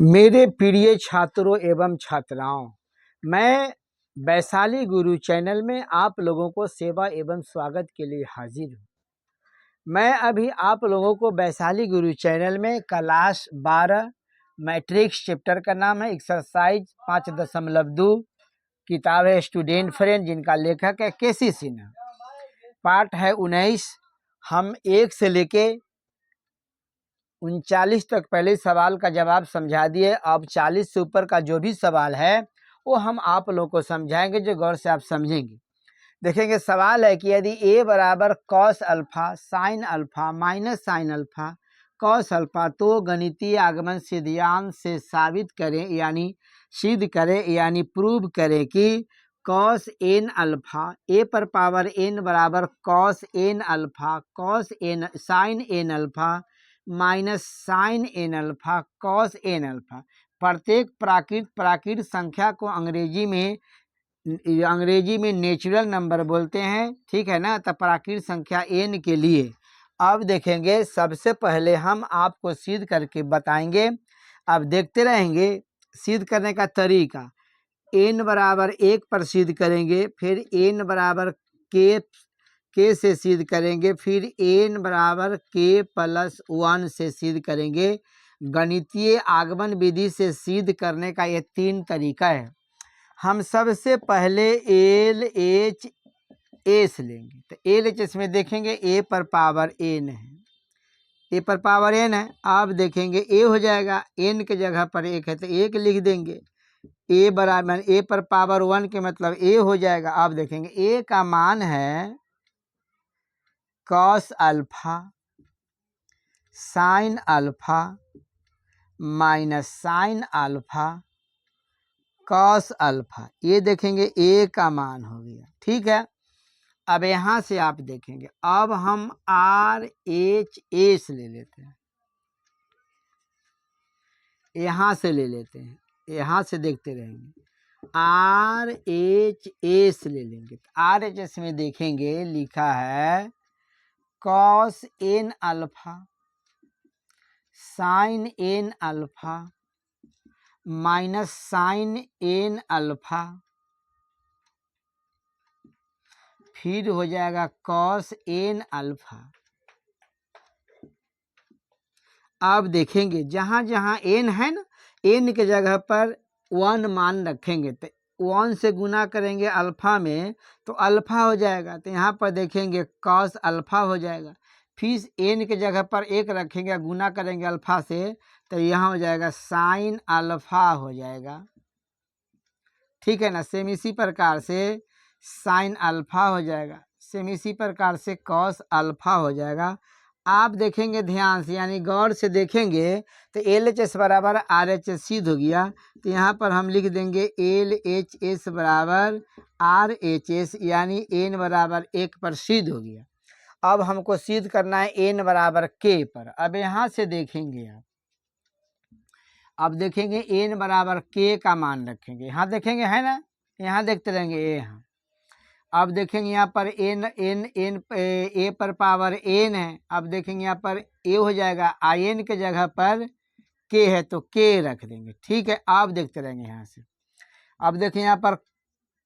मेरे प्रिय छात्रों एवं छात्राओं, मैं वैशाली गुरु चैनल में आप लोगों को सेवा एवं स्वागत के लिए हाजिर हूँ। मैं अभी आप लोगों को वैशाली गुरु चैनल में क्लास 12 मैट्रिक्स चैप्टर का नाम है एक्सरसाइज 5.2 किताब है स्टूडेंट फ्रेंड, जिनका लेखक है केसी सिन्हा। पाठ है 19। हम 1 से लेके 39 तक पहले सवाल का जवाब समझा दिए। अब 40 से ऊपर का जो भी सवाल है वो हम आप लोगों को समझाएंगे, जो गौर से आप समझेंगे। देखेंगे सवाल है कि यदि a बराबर cos alpha sine alpha minus sine alpha cos alpha, तो गणितीय आगमन सिद्धांत से साबित करें यानी सिद्ध करें यानी प्रूव करें कि कॉस एन अल्फा ए पर पावर n बराबर cos N alpha cos N sine N alpha minus sine N alpha cos N alpha. प्रत्येक प्राकृत संख्या को अंग्रेजी में नेचुरल नंबर बोलते हैं, ठीक है ना। तो प्राकृत संख्या n के लिए अब देखेंगे, सबसे पहले हम आपको सिद्ध करके बताएंगे। अब देखते रहेंगे सिद्ध करने का तरीका। n बराबर 1 पर सिद्ध करेंगे, फिर n बराबर k से सिद्ध करेंगे, फिर n बराबर k प्लस 1 से सिद्ध करेंगे। गणितीय आगमन विधि से सिद्ध करने का ये 3 तरीका है। हम सबसे पहले एल एच एस लेंगे। तो एल एच एस में देखेंगे a पर पावर n है, a पर पावर n है। अब देखेंगे a हो जाएगा, n के जगह पर 1 है तो 1 लिख देंगे। a बराबर a पर पावर 1 के मतलब a हो जाएगा। अब देखेंगे a का मान है cos alpha sine alpha minus sine alpha cos alpha. ये देखेंगे a का मान हो गया, ठीक है। अब यहाँ से आप देखेंगे, अब हम आर एच एस ले लेते हैं, यहाँ से ले लेते हैं, यहाँ से देखते रहेंगे। आर एच एस ले लेंगे। आर एच एस में देखेंगे लिखा है cos N alpha sine N alpha minus sine N alpha, फिर हो जाएगा कॉस एन अल्फा। अब देखेंगे जहाँ जहाँ एन है ना, एन के जगह पर 1 मान रखेंगे तो 1 से गुना करेंगे अल्फा में तो अल्फा हो जाएगा। तो यहाँ पर देखेंगे कॉस अल्फा हो जाएगा। फिर एन के जगह पर 1 रखेंगे, गुना करेंगे अल्फा से तो यहाँ हो जाएगा साइन अल्फा हो जाएगा, ठीक है ना। सेम इसी प्रकार से साइन अल्फा हो जाएगा, सेम इसी प्रकार से कॉस अल्फा हो जाएगा। आप देखेंगे ध्यान से यानी गौर से देखेंगे तो एल एच एस बराबर आर एच एस सिद्ध हो गया। तो यहाँ पर हम लिख देंगे एल एच एस बराबर आर एच एस यानी एन बराबर 1 पर सिद्ध हो गया। अब हमको सिद्ध करना है एन बराबर के पर। अब यहाँ से देखेंगे आप, अब देखेंगे एन बराबर के का मान रखेंगे, यहाँ देखेंगे है ना, यहाँ देखते रहेंगे यहाँ। अब देखेंगे यहाँ पर एन एन एन ए पर पावर एन है। अब देखेंगे यहाँ पर ए हो जाएगा, आई एन के जगह पर के है तो के रख देंगे, ठीक है। अब देखते रहेंगे यहाँ से। अब देखें यहाँ पर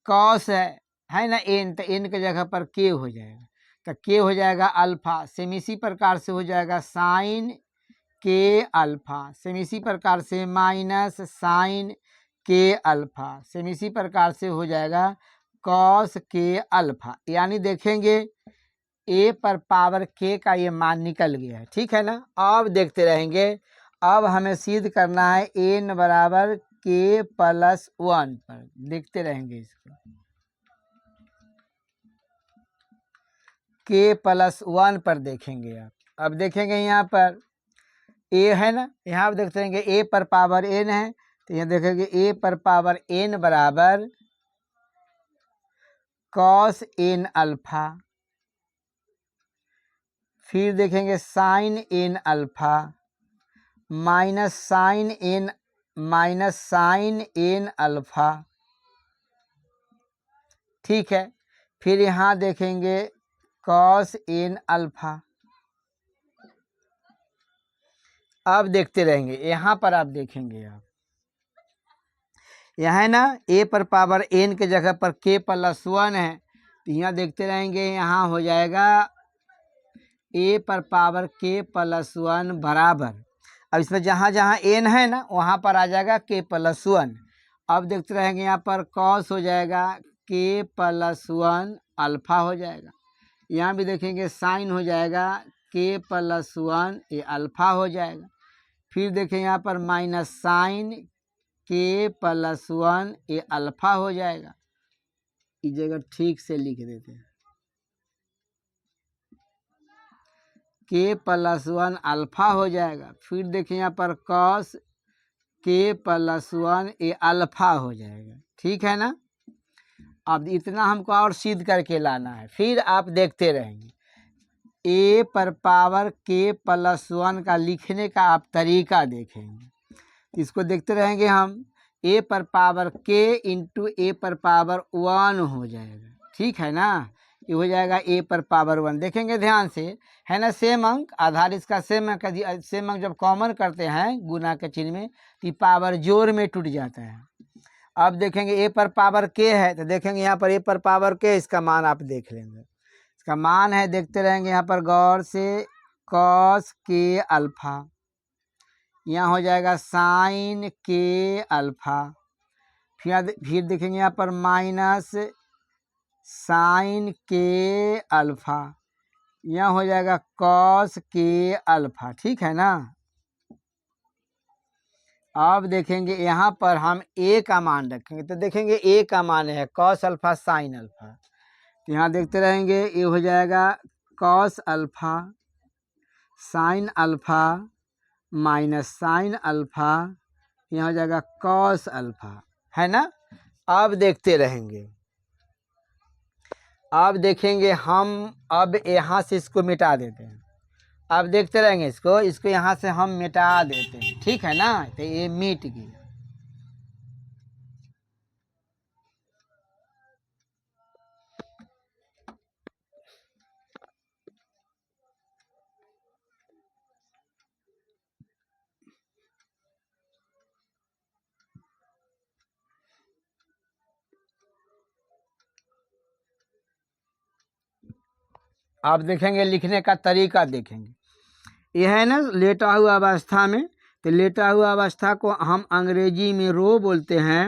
कॉस है ना एन, तो एन के जगह पर के हो जाएगा तो के हो जाएगा अल्फा। सेम इसी प्रकार से हो जाएगा साइन के अल्फा, सेम इसी प्रकार से माइनस साइन के अल्फा, सेम इसी प्रकार से हो जाएगा कॉस के अल्फा। यानी देखेंगे ए पर पावर के का ये मान निकल गया है, ठीक है ना। अब देखते रहेंगे, अब हमें सिद्ध करना है एन बराबर के प्लस 1 पर। देखते रहेंगे इसको, के प्लस 1 पर देखेंगे आप। अब देखेंगे यहाँ पर ए है ना, यहाँ आप देखते रहेंगे ए पर पावर एन है तो यहाँ देखेंगे ए पर पावर एन बराबर कॉस एन अल्फा, फिर देखेंगे sine N alpha minus sine N alpha, ठीक है। फिर यहाँ देखेंगे कॉस एन अल्फा, अब देखते रहेंगे, यहाँ पर आप देखेंगे, आप यह है ना a पर पावर n के जगह पर k प्लस 1 है, तो यहाँ देखते रहेंगे, यहाँ हो जाएगा a पर पावर k प्लस 1 बराबर, अब इसमें जहाँ जहाँ n है ना वहाँ पर आ जाएगा k प्लस 1। अब देखते रहेंगे, यहाँ पर cos हो जाएगा k प्लस 1 अल्फा हो जाएगा, यहाँ भी देखेंगे साइन हो जाएगा k प्लस 1 ये अल्फा हो जाएगा, फिर देखें यहाँ पर माइनस साइन k प्लस 1 ये अल्फा हो जाएगा। इस जगह ठीक से लिख देते हैं, k प्लस 1 अल्फा हो जाएगा, फिर देखें यहाँ पर cos k प्लस 1 ये अल्फा हो जाएगा, ठीक है ना। अब इतना हमको और सिद्ध करके लाना है, फिर आप देखते रहेंगे, a पर पावर k प्लस 1 का लिखने का आप तरीका देखेंगे, इसको देखते रहेंगे हम, a पर पावर k इंटू a पर पावर 1 हो जाएगा, ठीक है ना, ये हो जाएगा a पर पावर 1। देखेंगे ध्यान से, है ना, सेम अंक, आधार इसका सेम अंक, सेम अंक जब कॉमन करते हैं गुना के चिन्ह में तो पावर जोड़ में टूट जाता है। अब देखेंगे a पर पावर k है, तो देखेंगे यहाँ पर a पर पावर k, इसका मान आप देख लेंगे, इसका मान है, देखते रहेंगे यहाँ पर गौर से, cos k अल्फा, यहाँ हो जाएगा साइन k अल्फा, फिर देखेंगे यहाँ पर माइनस साइन k अल्फा, यहाँ हो जाएगा cos k अल्फा, ठीक है ना। अब देखेंगे यहाँ पर हम a का मान रखेंगे, तो देखेंगे a का मान है cos अल्फा साइन अल्फा, तो यहाँ देखते रहेंगे, ये हो जाएगा cos alpha sine alpha minus sine alpha, यहाँ हो जाएगा cos अल्फा, है ना। अब देखते रहेंगे, अब देखेंगे हम, अब यहाँ से इसको मिटा देते हैं, अब देखते रहेंगे इसको यहाँ से हम मिटा देते हैं, ठीक है ना, तो ये मिट गया। आप देखेंगे लिखने का तरीका देखेंगे, यह है ना लेटा हुआ अवस्था में, तो लेटा हुआ अवस्था को हम अंग्रेजी में रो बोलते हैं,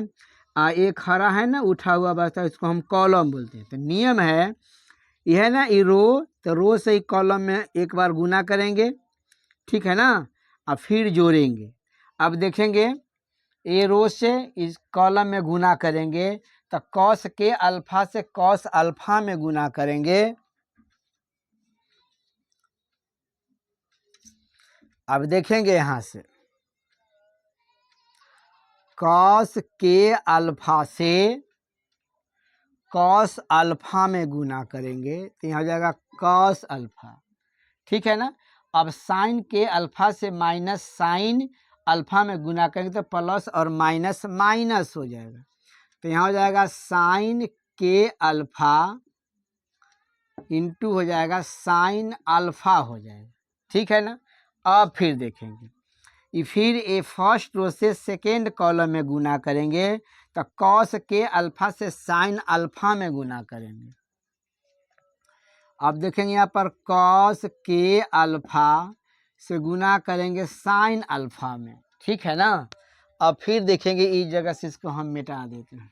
एक खड़ा है ना उठा हुआ अवस्था, इसको हम कॉलम बोलते हैं। तो नियम है यह है ना, ये रो, तो रो से ही कॉलम में एक बार गुना करेंगे, ठीक है ना, अब फिर जोड़ेंगे। अब देखेंगे ये रो से इस कॉलम में गुना करेंगे, तो cos के अल्फा से cos अल्फा में गुना करेंगे। अब देखेंगे यहाँ से cos के अल्फा से cos अल्फा में गुना करेंगे, तो यहाँ हो जाएगा cos अल्फा, ठीक है ना। अब साइन के अल्फा से माइनस साइन अल्फा में गुना करेंगे तो प्लस और माइनस माइनस हो जाएगा, तो यहाँ हो जाएगा साइन के अल्फा इंटू हो जाएगा साइन अल्फा हो जाएगा, ठीक है ना। अब फिर देखेंगे, फिर ये फर्स्ट रो से सेकेंड कॉलम में गुना करेंगे, तो cos के अल्फा से साइन अल्फा में गुना करेंगे। अब देखेंगे यहाँ पर cos के अल्फा से गुना करेंगे साइन अल्फा में, ठीक है ना। अब फिर देखेंगे इस जगह से इसको हम मिटा देते हैं,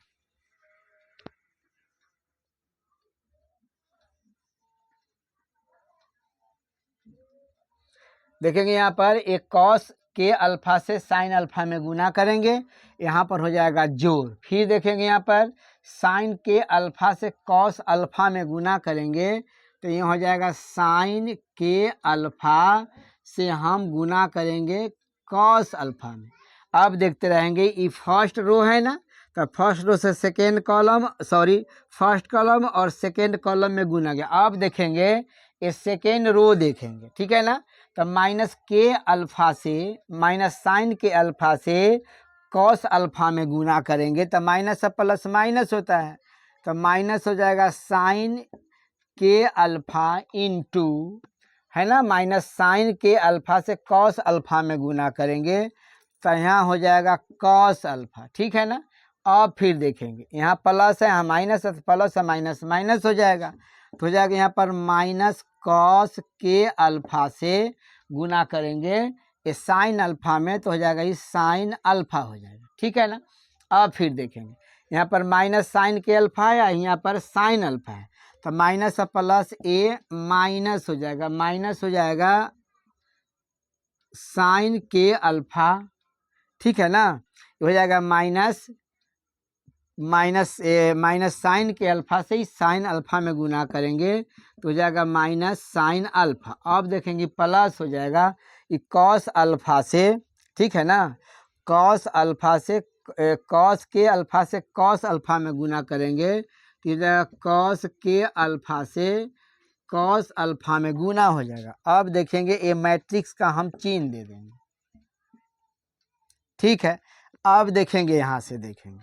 देखेंगे यहाँ पर एक cos के अल्फा से साइन अल्फा में गुना करेंगे, यहाँ पर हो जाएगा जोड़, फिर देखेंगे यहाँ पर साइन के अल्फा से cos अल्फा में गुना करेंगे, तो ये हो जाएगा साइन के अल्फा से हम गुना करेंगे cos अल्फा में। अब देखते रहेंगे, ये फर्स्ट रो है ना, तो फर्स्ट रो से सेकेंड कॉलम, फर्स्ट कॉलम और सेकेंड कॉलम में गुना गया। अब देखेंगे ये सेकेंड रो देखेंगे, ठीक है ना, तो माइनस के अल्फा से, माइनस साइन के अल्फा से cos अल्फा में गुना करेंगे, तो माइनस से प्लस माइनस होता है, तो माइनस हो जाएगा साइन के अल्फा इंटू है ना, माइनस साइन के अल्फा से कॉस अल्फा में गुना करेंगे तो यहाँ हो जाएगा कॉस अल्फा, ठीक है ना। अब फिर देखेंगे यहाँ प्लस है, यहाँ माइनस है, तो प्लस है माइनस माइनस हो जाएगा, तो हो जाएगा यहाँ पर माइनस कॉस के अल्फा से गुना करेंगे ये साइन अल्फा में, तो हो जाएगा ये साइन अल्फा हो जाएगा, ठीक है ना। अब फिर देखेंगे यहाँ पर माइनस साइन के अल्फा है, यहाँ पर साइन अल्फा है, तो माइनस प्लस ए माइनस हो जाएगा, माइनस हो जाएगा साइन के अल्फा, ठीक है ना। हो जाएगा माइनस माइनस साइन के अल्फा से ही साइन अल्फा में गुना करेंगे तो हो जाएगा माइनस साइन अल्फा। अब देखेंगे प्लस हो जाएगा ये कॉस अल्फा से, ठीक है ना, कॉस अल्फा से कॉस के अल्फा से कॉस अल्फा में गुना करेंगे तो हो जाएगा कॉस के अल्फा से कॉस अल्फा में गुना हो जाएगा। अब देखेंगे ये मैट्रिक्स का हम चिन्ह दे देंगे, ठीक है। अब देखेंगे यहाँ से देखेंगे,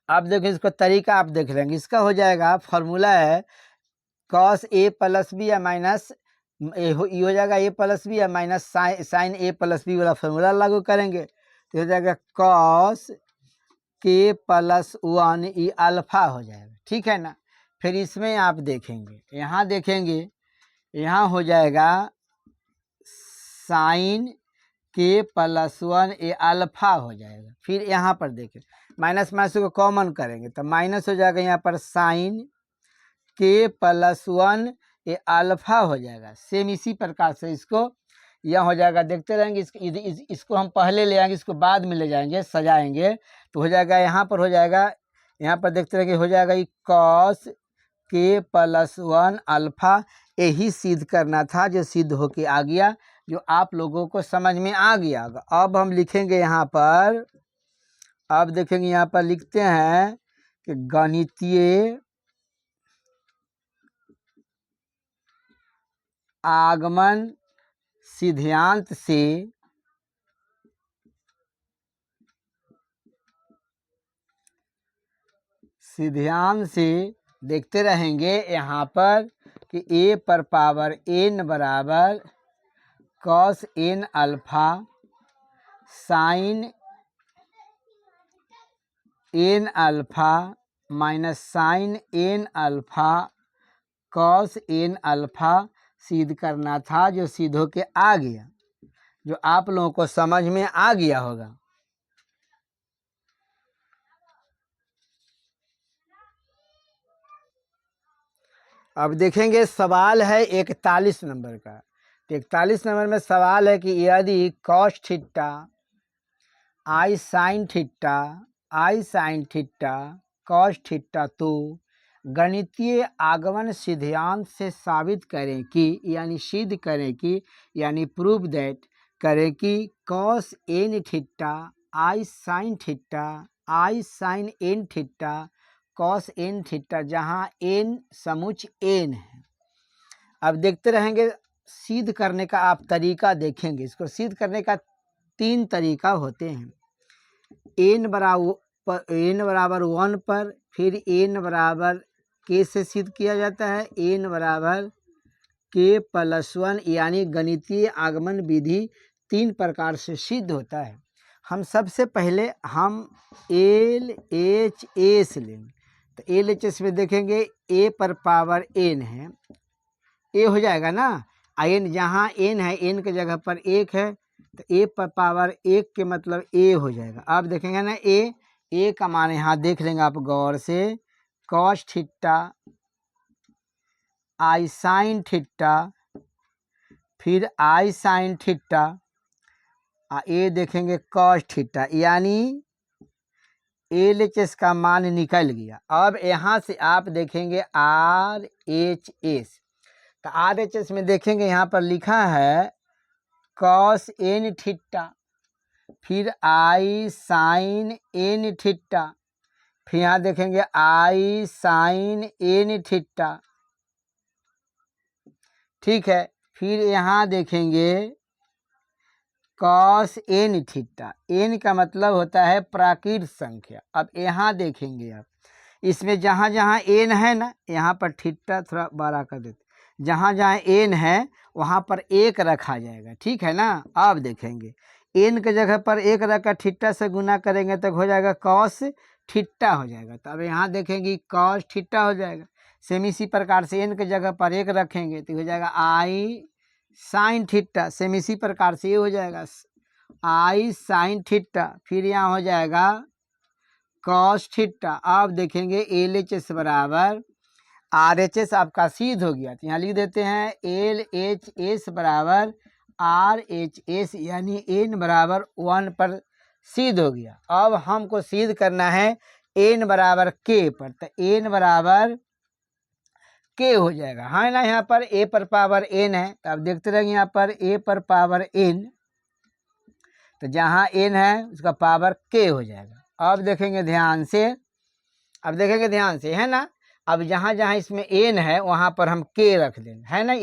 अब देखिए इसका तरीका आप देख लेंगे, इसका हो जाएगा फॉर्मूला है कॉस ए प्लस बी या माइनस ये हो जाएगा ए प्लस बी या माइनस साइन ए प्लस बी वाला फॉर्मूला लागू करेंगे तो हो जाएगा कॉस के प्लस वन ई अल्फा हो जाएगा, ठीक है ना। फिर इसमें आप देखेंगे, यहाँ देखेंगे यहाँ हो जाएगा साइन के प्लस वन ए अल्फा हो जाएगा। फिर यहाँ पर देखें माइनस माइनस को कॉमन करेंगे तो माइनस हो जाएगा यहाँ पर साइन के प्लस वन ए अल्फा हो जाएगा। सेम इसी प्रकार से इसको यह हो जाएगा, देखते रहेंगे इसको हम पहले ले आएंगे, इसको बाद में ले जाएंगे सजाएंगे तो हो जाएगा यहाँ पर हो जाएगा, यहाँ पर देखते रहेंगे हो जाएगा ये कॉस के प्लस वन अल्फा। यही सिद्ध करना था जो सिद्ध होके आ गया, जो आप लोगों को समझ में आ गया। अब हम लिखेंगे यहाँ पर, अब देखेंगे यहाँ पर लिखते हैं कि गणितीय आगमन सिद्धांत से देखते रहेंगे यहाँ पर कि ए पर पावर एन बराबर cos N alpha sine N alpha minus sine N alpha cos N alpha सिद्ध करना था, जो सिद्ध होके आ गया, जो आप लोगों को समझ में आ गया होगा। अब देखेंगे सवाल है 41 नंबर का। तो 41 नंबर में सवाल है कि यदि cos theta i sine theta cos theta तो गणितीय आगमन सिद्धांत से साबित करें कि यानी सिद्ध करें कि यानी प्रूव दैट करें कि cos n theta i sine n theta cos n theta जहाँ एन समुच्च एन है। अब देखते रहेंगे, सिद्ध करने का आप तरीका देखेंगे। इसको सिद्ध करने का 3 तरीका होते हैं। एन बराबर 1 पर, फिर एन बराबर के से सिद्ध किया जाता है, एन बराबर के प्लस 1 यानी गणितीय आगमन विधि 3 प्रकार से सिद्ध होता है। हम सबसे पहले हम एल एच एस लेंगे। तो एल एच एस में देखेंगे ए पर पावर एन है, ए हो जाएगा ना, एन जहाँ एन है एन के जगह पर 1 है तो ए पर पावर 1 के मतलब ए हो जाएगा। अब देखेंगे ना ए का मान यहाँ देख लेंगे आप गौर से, cos theta i sine theta फिर आई साइन थीटा ए देखेंगे कॉस थीटा, यानी एल एच एस का मान निकल गया। अब यहाँ से आप देखेंगे आर एच एस, तो आर एच एस में देखेंगे यहाँ पर लिखा है कॉस एन थीटा फिर आई साइन एन थीटा, फिर यहाँ देखेंगे आई साइन एन थीटा, ठीक है। फिर यहाँ देखेंगे कॉस एन थीटा, एन का मतलब होता है प्राकृत संख्या। अब यहाँ देखेंगे आप, इसमें जहाँ जहाँ एन है ना यहाँ पर थीटा थोड़ा बड़ा कर देते, जहाँ जहाँ एन है वहाँ पर एक रखा जाएगा, ठीक है ना। अब देखेंगे एन के जगह पर एक रखकर थीटा से गुना करेंगे तो हो जाएगा कॉस थीटा हो जाएगा। तो अब यहाँ देखेंगे कॉस थीटा हो जाएगा। सेम इसी प्रकार से एन के जगह पर एक रखेंगे तो हो जाएगा आई साइन थीटा। सेम इसी प्रकार से ये हो जाएगा आई साइन थीटा। फिर यहाँ हो जाएगा कॉस थीटा। अब देखेंगे एल एच एस बराबर आर एच एस आपका सिद्ध हो गया। तो यहाँ लिख देते हैं एल एच एस बराबर आर एच एस, यानी एन बराबर 1 पर सिद्ध हो गया। अब हमको सिद्ध करना है एन बराबर के पर। तो एन बराबर के हो जाएगा, हाँ ना। यहाँ पर ए पर पावर एन है, तो अब देखते रहेंगे यहाँ पर ए पर पावर एन, तो जहाँ एन है उसका पावर के हो जाएगा। अब देखेंगे ध्यान से, अब देखेंगे ध्यान से, है ना। अब जहाँ जहाँ इसमें एन है वहाँ पर हम के रख देंगे, है ना।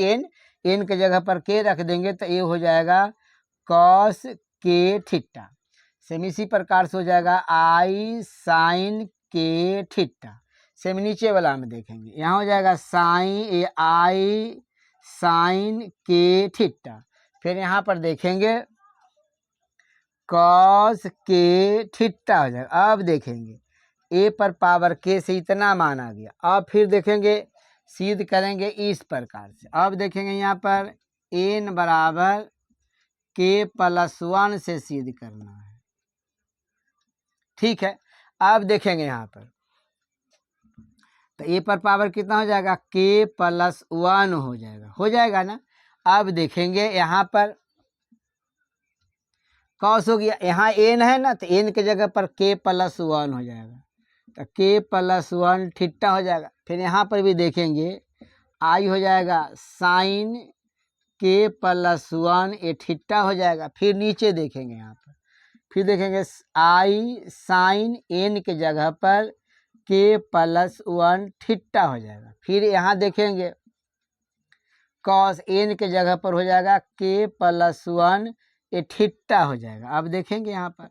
एन के जगह पर के रख देंगे तो ये हो जाएगा कॉस के थीटा। सेम इसी प्रकार से हो जाएगा आई साइन के थीटा। सेम नीचे वाला में देखेंगे, यहाँ हो जाएगा साइन आई साइन के थीटा। फिर यहाँ पर देखेंगे कॉस के थीटा हो जाएगा। अब देखेंगे ए पर पावर के से इतना मान आ गया। अब फिर देखेंगे सिद्ध करेंगे इस प्रकार से। अब देखेंगे यहाँ पर एन बराबर के प्लस 1 से सिद्ध करना है, ठीक है। अब देखेंगे यहाँ पर तो ए पर पावर कितना हो जाएगा के प्लस 1 हो जाएगा ना। अब देखेंगे यहाँ पर कॉस हो गया, यहाँ एन है ना, तो एन के जगह पर के प्लस 1 हो जाएगा, तो के प्लस 1 थीटा हो जाएगा। फिर यहाँ पर भी देखेंगे आई हो जाएगा साइन के प्लस 1 ए थीटा हो जाएगा। फिर नीचे देखेंगे यहाँ पर, फिर देखेंगे आई साइन एन के जगह पर के प्लस 1 थीटा हो जाएगा। फिर यहाँ देखेंगे कॉस एन के जगह पर हो जाएगा के प्लस 1 ए थीटा हो जाएगा। अब देखेंगे यहाँ पर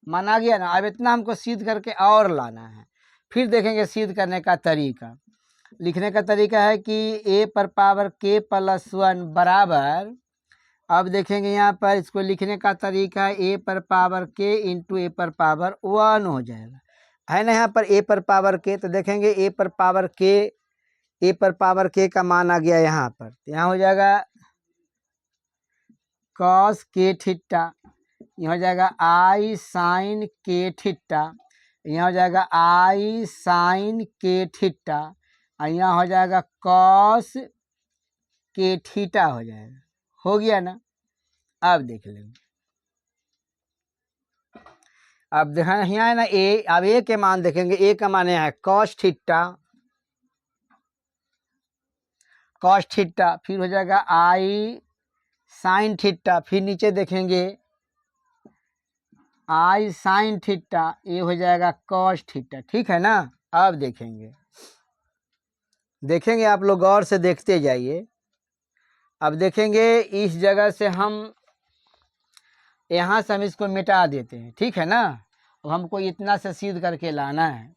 माना गया ना। अब इतना हमको सिद्ध करके और लाना है। फिर देखेंगे सिद्ध करने का तरीका। लिखने का तरीका है कि ए पर पावर के प्लस 1 बराबर, अब देखेंगे यहाँ पर इसको लिखने का तरीका ए पर पावर के इंटू ए पर पावर 1 हो जाएगा, है ना। यहाँ पर ए पर पावर के, तो देखेंगे ए पर पावर के, ए पर पावर के का मान आ गया यहाँ पर। यहाँ हो जाएगा कॉस के थीटा, यहाँ हो जाएगा आई साइन के थीटा, यहाँ हो जाएगा आई साइन के थीटा, और यहाँ हो जाएगा कॉस के थीटा हो जाएगा। हो गया ना। अब देख लेंगे, अब देखा यहाँ है ना ए। अब ए के मान देखेंगे, ए का मान है कॉस थीटा, कॉस थीटा। फिर हो जाएगा आई साइन थीटा। फिर नीचे देखेंगे आई साइन थीटा, ये हो जाएगा कॉस थीटा, ठीक है ना। अब देखेंगे, देखेंगे आप लोग गौर से देखते जाइए। अब देखेंगे इस जगह से हम यहाँ से हम इसको मिटा देते हैं, ठीक है ना। अब हमको इतना से सिद्ध करके लाना है।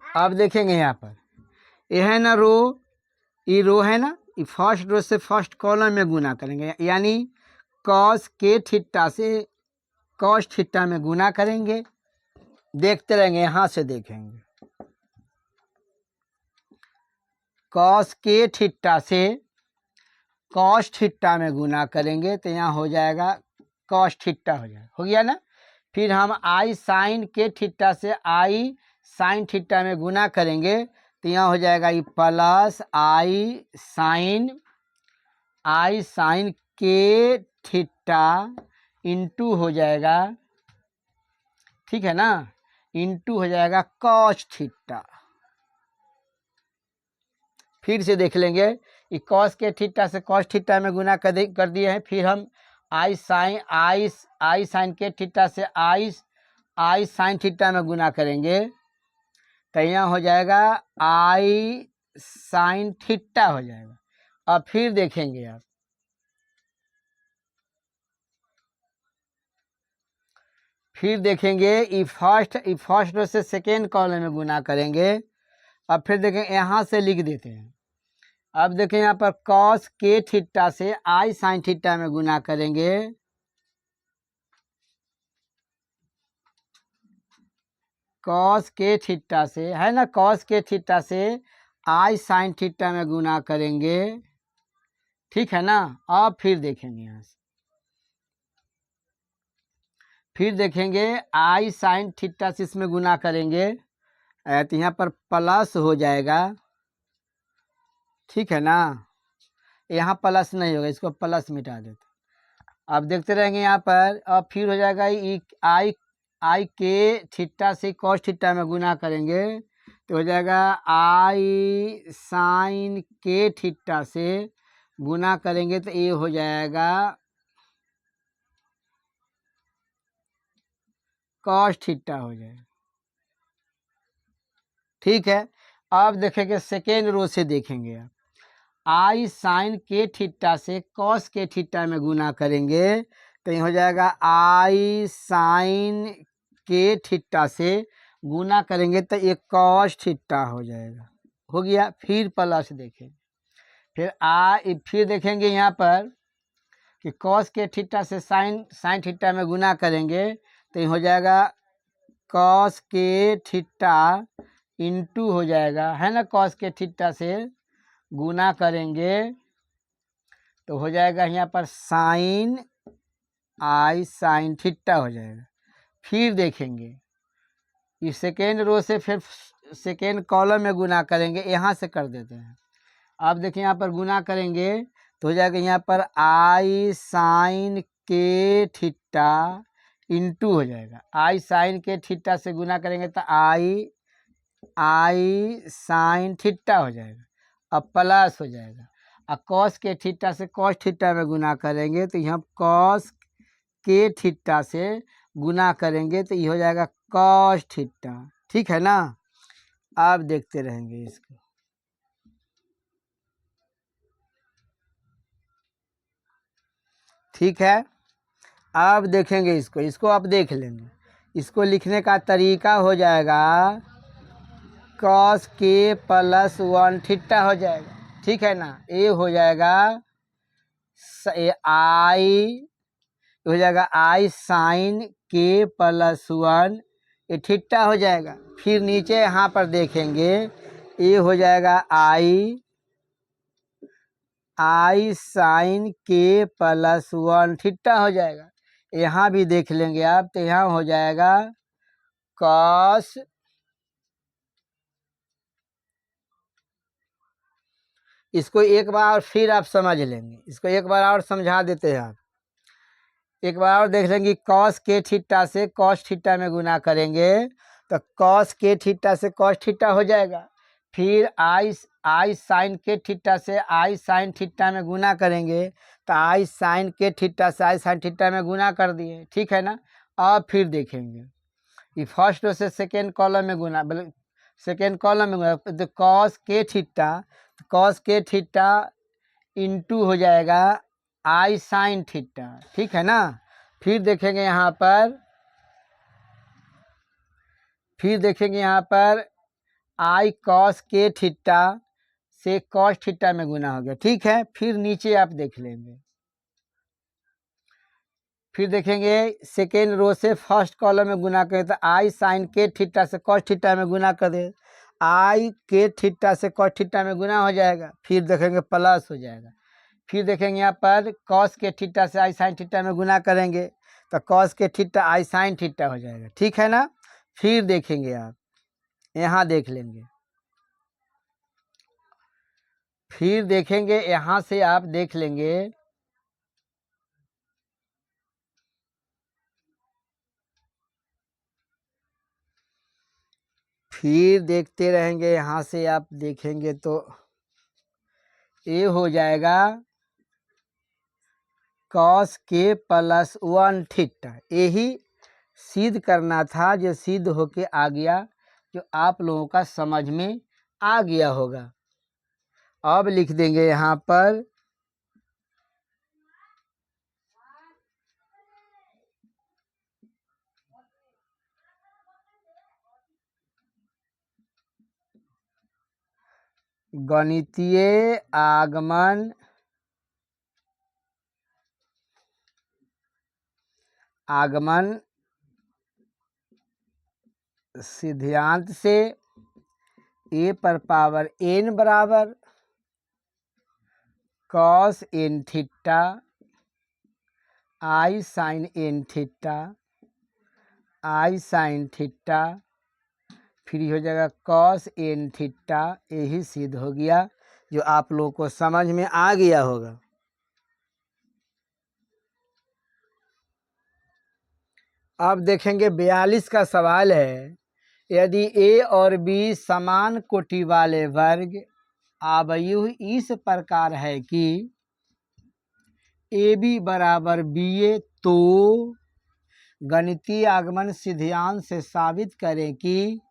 अब देखेंगे यहाँ पर ये है ना रो, ये रो है ना, ये फर्स्ट रो से फर्स्ट कॉलम में गुना करेंगे, यानी कॉस के थीटा से कॉस थीटा में गुना करेंगे। देखते रहेंगे, यहाँ से देखेंगे कॉस के थीटा से कॉस थीटा में गुना करेंगे तो यहाँ हो जाएगा कॉस थीटा हो जाएगा, हो गया ना। फिर हम आई साइन के थीटा से आई साइन थीटा में गुना करेंगे तो यहाँ हो जाएगा ये प्लस आई साइन के थीटा इंटू हो जाएगा, ठीक है ना, इंटू हो जाएगा कॉस थीटा। फिर से देख लेंगे, ये कॉस के थीटा से कॉस थीटा में गुना कर दिए हैं। फिर हम आई साइन के थीटा से आई साइन थीटा में गुना करेंगे तो यहाँ हो जाएगा आई साइन थीटा हो जाएगा। अब फिर देखेंगे आप, फिर देखेंगे ई फर्स्ट रो से सेकेंड कॉलम में गुना करेंगे। अब फिर देखें यहाँ से लिख देते हैं। अब देखें यहाँ पर कॉस के थीटा से आई साइन थीटा में गुना करेंगे। कॉस के थीटा से है ना, कॉस के थीटा से आई साइन थीटा में गुना करेंगे, ठीक है ना। अब फिर देखेंगे यहाँ से, फिर देखेंगे आई साइन थीटा से इसमें गुना करेंगे तो यहाँ पर प्लस हो जाएगा, ठीक है ना। यहाँ प्लस नहीं होगा, इसको प्लस मिटा देते। अब देखते रहेंगे यहाँ पर। अब फिर हो जाएगा आई आई के थीटा से कॉस थीटा में गुना करेंगे तो हो जाएगा आई साइन के थीटा से गुना करेंगे तो ये हो जाएगा कॉस थीटा हो जाएगा, ठीक है। अब देखेंगे सेकेंड रो से देखेंगे आप, आई साइन के थीटा से कॉस के थीटा में गुना करेंगे तो ये हो जाएगा आई साइन के थीटा से गुना करेंगे तो ये कॉस थीटा हो जाएगा, हो गया। फिर प्लस देखें, फिर देखेंगे यहाँ पर कि कॉस के थीटा से साइन थीटा में गुना करेंगे तो ये हो जाएगा कॉस के थीटा इंटू हो जाएगा, है ना। कॉस के थीटा से गुना करेंगे तो हो जाएगा यहाँ पर साइन आई साइन थीटा हो जाएगा। फिर देखेंगे इस सेकेंड रो से फिर सेकेंड कॉलम में गुना करेंगे, यहाँ से कर देते हैं। अब देखिए यहाँ पर गुना करेंगे तो हो जाएगा यहाँ पर आई साइन के थीटा इंटू हो जाएगा, आई साइन के थीटा से गुना करेंगे तो आई साइन थीटा हो जाएगा। अब प्लस हो जाएगा, अब कॉस के थीटा से कॉस थीटा में गुना करेंगे तो यहाँ कॉस के थीटा से गुना करेंगे तो ये हो जाएगा कॉस थीटा, ठीक है ना। आप देखते रहेंगे इसको, ठीक है। अब देखेंगे इसको आप देख लेंगे। इसको लिखने का तरीका हो जाएगा कॉस के प्लस 1 थीटा हो जाएगा, ठीक है ना। ये हो जाएगा आई साइन के प्लस 1 ये थीटा हो जाएगा। फिर नीचे यहाँ पर देखेंगे ये हो जाएगा आई साइन के प्लस 1 थीटा हो जाएगा। यहाँ भी देख लेंगे आप तो यहाँ हो जाएगा कॉस इसको एक बार फिर आप समझ लेंगे, इसको एक बार और समझा देते हैं आप। एक बार और देख लेंगे कॉस के थीटा से कॉस थीटा में गुना करेंगे तो कॉस के थीटा से कॉस थीटा हो जाएगा। फिर आई साइन के थीटा से आई साइन थीटा में गुना करेंगे तो आई साइन के थीटा से आई साइन थीटा में गुना कर दिए, ठीक है ना। अब फिर देखेंगे ये फर्स्ट रो से सेकेंड कॉलम में गुना, सेकेंड कॉलम में गुना तो कॉस के थीटा इंटू हो जाएगा आई साइन थीटा, ठीक है ना। फिर देखेंगे यहाँ पर आई कॉस के थीटा से कॉस थीटा में गुना हो गया, ठीक है। फिर नीचे आप देख लेंगे, फिर देखेंगे सेकेंड रो से फर्स्ट कॉलम में गुना करें तो आई साइन के थीटा से कॉस थीटा में गुना कर दे, आई के थीटा से कॉस थीटा में गुना हो जाएगा। फिर देखेंगे प्लस हो जाएगा। फिर देखेंगे यहाँ पर कॉस के थीटा से आई साइन थीटा में गुना करेंगे तो कॉस के थीटा आई साइन थीटा हो जाएगा, ठीक है ना। फिर देखेंगे आप यहाँ देख लेंगे, फिर देखेंगे यहाँ से आप देख लेंगे फिर देखते रहेंगे यहाँ से आप देखेंगे तो ये हो जाएगा कॉस के प्लस 1 थीटा। यही सिद्ध करना था जो सिद्ध होके आ गया, जो आप लोगों का समझ में आ गया होगा। अब लिख देंगे यहाँ पर गणितीय आगमन सिद्धांत से ए पर पावर n बराबर cos n theta i sign n theta i sine theta फिर हो जाएगा cos n थीटा। यही सिद्ध हो गया, जो आप लोगों को समझ में आ गया होगा। अब देखेंगे 42 का सवाल है, यदि ए और बी समान कोटि वाले वर्ग आव्यूह इस प्रकार है कि ए बी बराबर बी ए, तो गणितीय आगमन सिद्धांत से साबित करें कि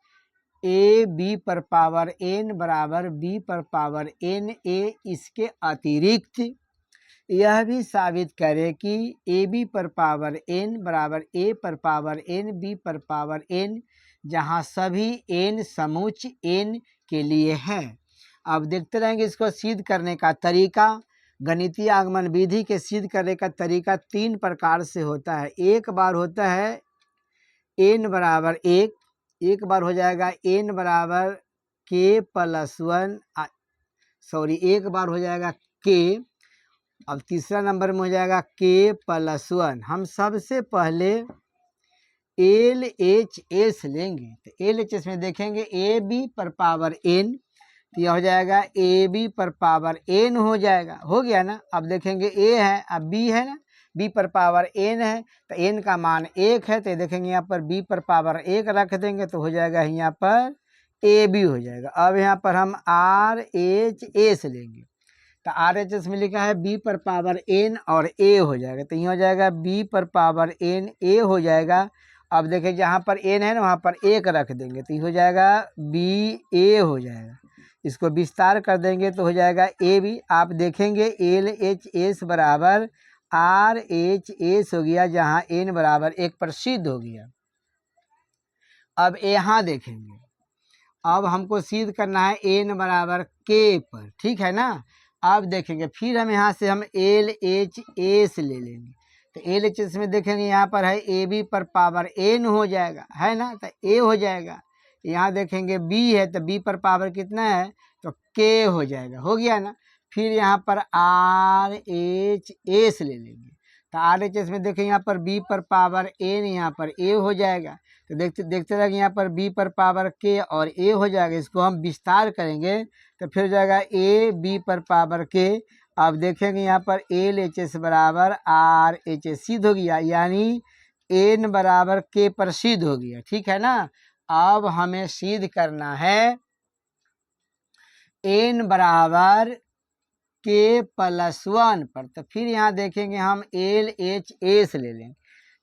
ए बी पर पावर n बराबर बी पर पावर n ए। इसके अतिरिक्त यह भी साबित करें कि ए बी पर पावर n बराबर ए पर पावर n बी पर पावर n, जहाँ सभी n समोच्च n के लिए है। अब देखते रहेंगे इसको सिद्ध करने का तरीका। गणितीय आगमन विधि के सिद्ध करने का तरीका 3 प्रकार से होता है। एक बार होता है n बराबर 1, एक बार हो जाएगा n बराबर k प्लस 1, सॉरी एक बार हो जाएगा k, अब तीसरा नंबर में हो जाएगा k प्लस 1। हम सबसे पहले एल एच एस लेंगे, तो एल एच एस में देखेंगे ए बी पर पावर n, तो यह हो जाएगा ए बी पर पावर n हो जाएगा, हो गया ना। अब देखेंगे a है, अब b है ना, b पर पावर n है, तो n का मान 1 है, तो देखेंगे यहाँ पर b पर पावर 1 रख देंगे तो हो जाएगा यहाँ पर ए बी हो जाएगा। अब यहाँ पर हम आर एच एस लेंगे, तो आर एच एस में लिखा है b पर पावर n और a हो जाएगा, तो यहाँ हो जाएगा b पर पावर n a हो जाएगा। अब देखिए जहाँ पर n है ना वहाँ पर 1 रख देंगे, तो ये हो जाएगा बी ए हो जाएगा। इसको विस्तार कर देंगे तो हो जाएगा ए बी। आप देखेंगे एल एच एस बराबर आर एच एस हो गया, जहाँ n बराबर 1 पर सिद्ध हो गया। अब यहाँ देखेंगे, अब हमको सिद्ध करना है n बराबर k पर, ठीक है ना। अब देखेंगे फिर हम यहाँ से हम एल एच एस ले लेंगे, तो एल एच एस में देखेंगे यहाँ पर है ए बी पर पावर n हो जाएगा, है ना, तो a हो जाएगा। यहाँ देखेंगे b है, तो b पर पावर कितना है, तो k हो जाएगा, हो गया ना। फिर यहाँ पर आर एच एस ले लेंगे, तो आर एच एस में देखेंगे यहाँ पर b पर पावर n, यहाँ पर a हो जाएगा। तो देखते रहेंगे यहाँ पर b पर पावर k और a हो जाएगा। इसको हम विस्तार करेंगे तो फिर हो जाएगा a b पर पावर k। अब देखेंगे यहाँ पर एल एच एस बराबर आर एच एस सिद्ध हो गया, यानी n बराबर k पर सिद्ध हो गया, ठीक है ना। अब हमें सिद्ध करना है n बराबर k प्लस 1 पर, तो फिर यहाँ देखेंगे हम एल एच एस ले लेंगे,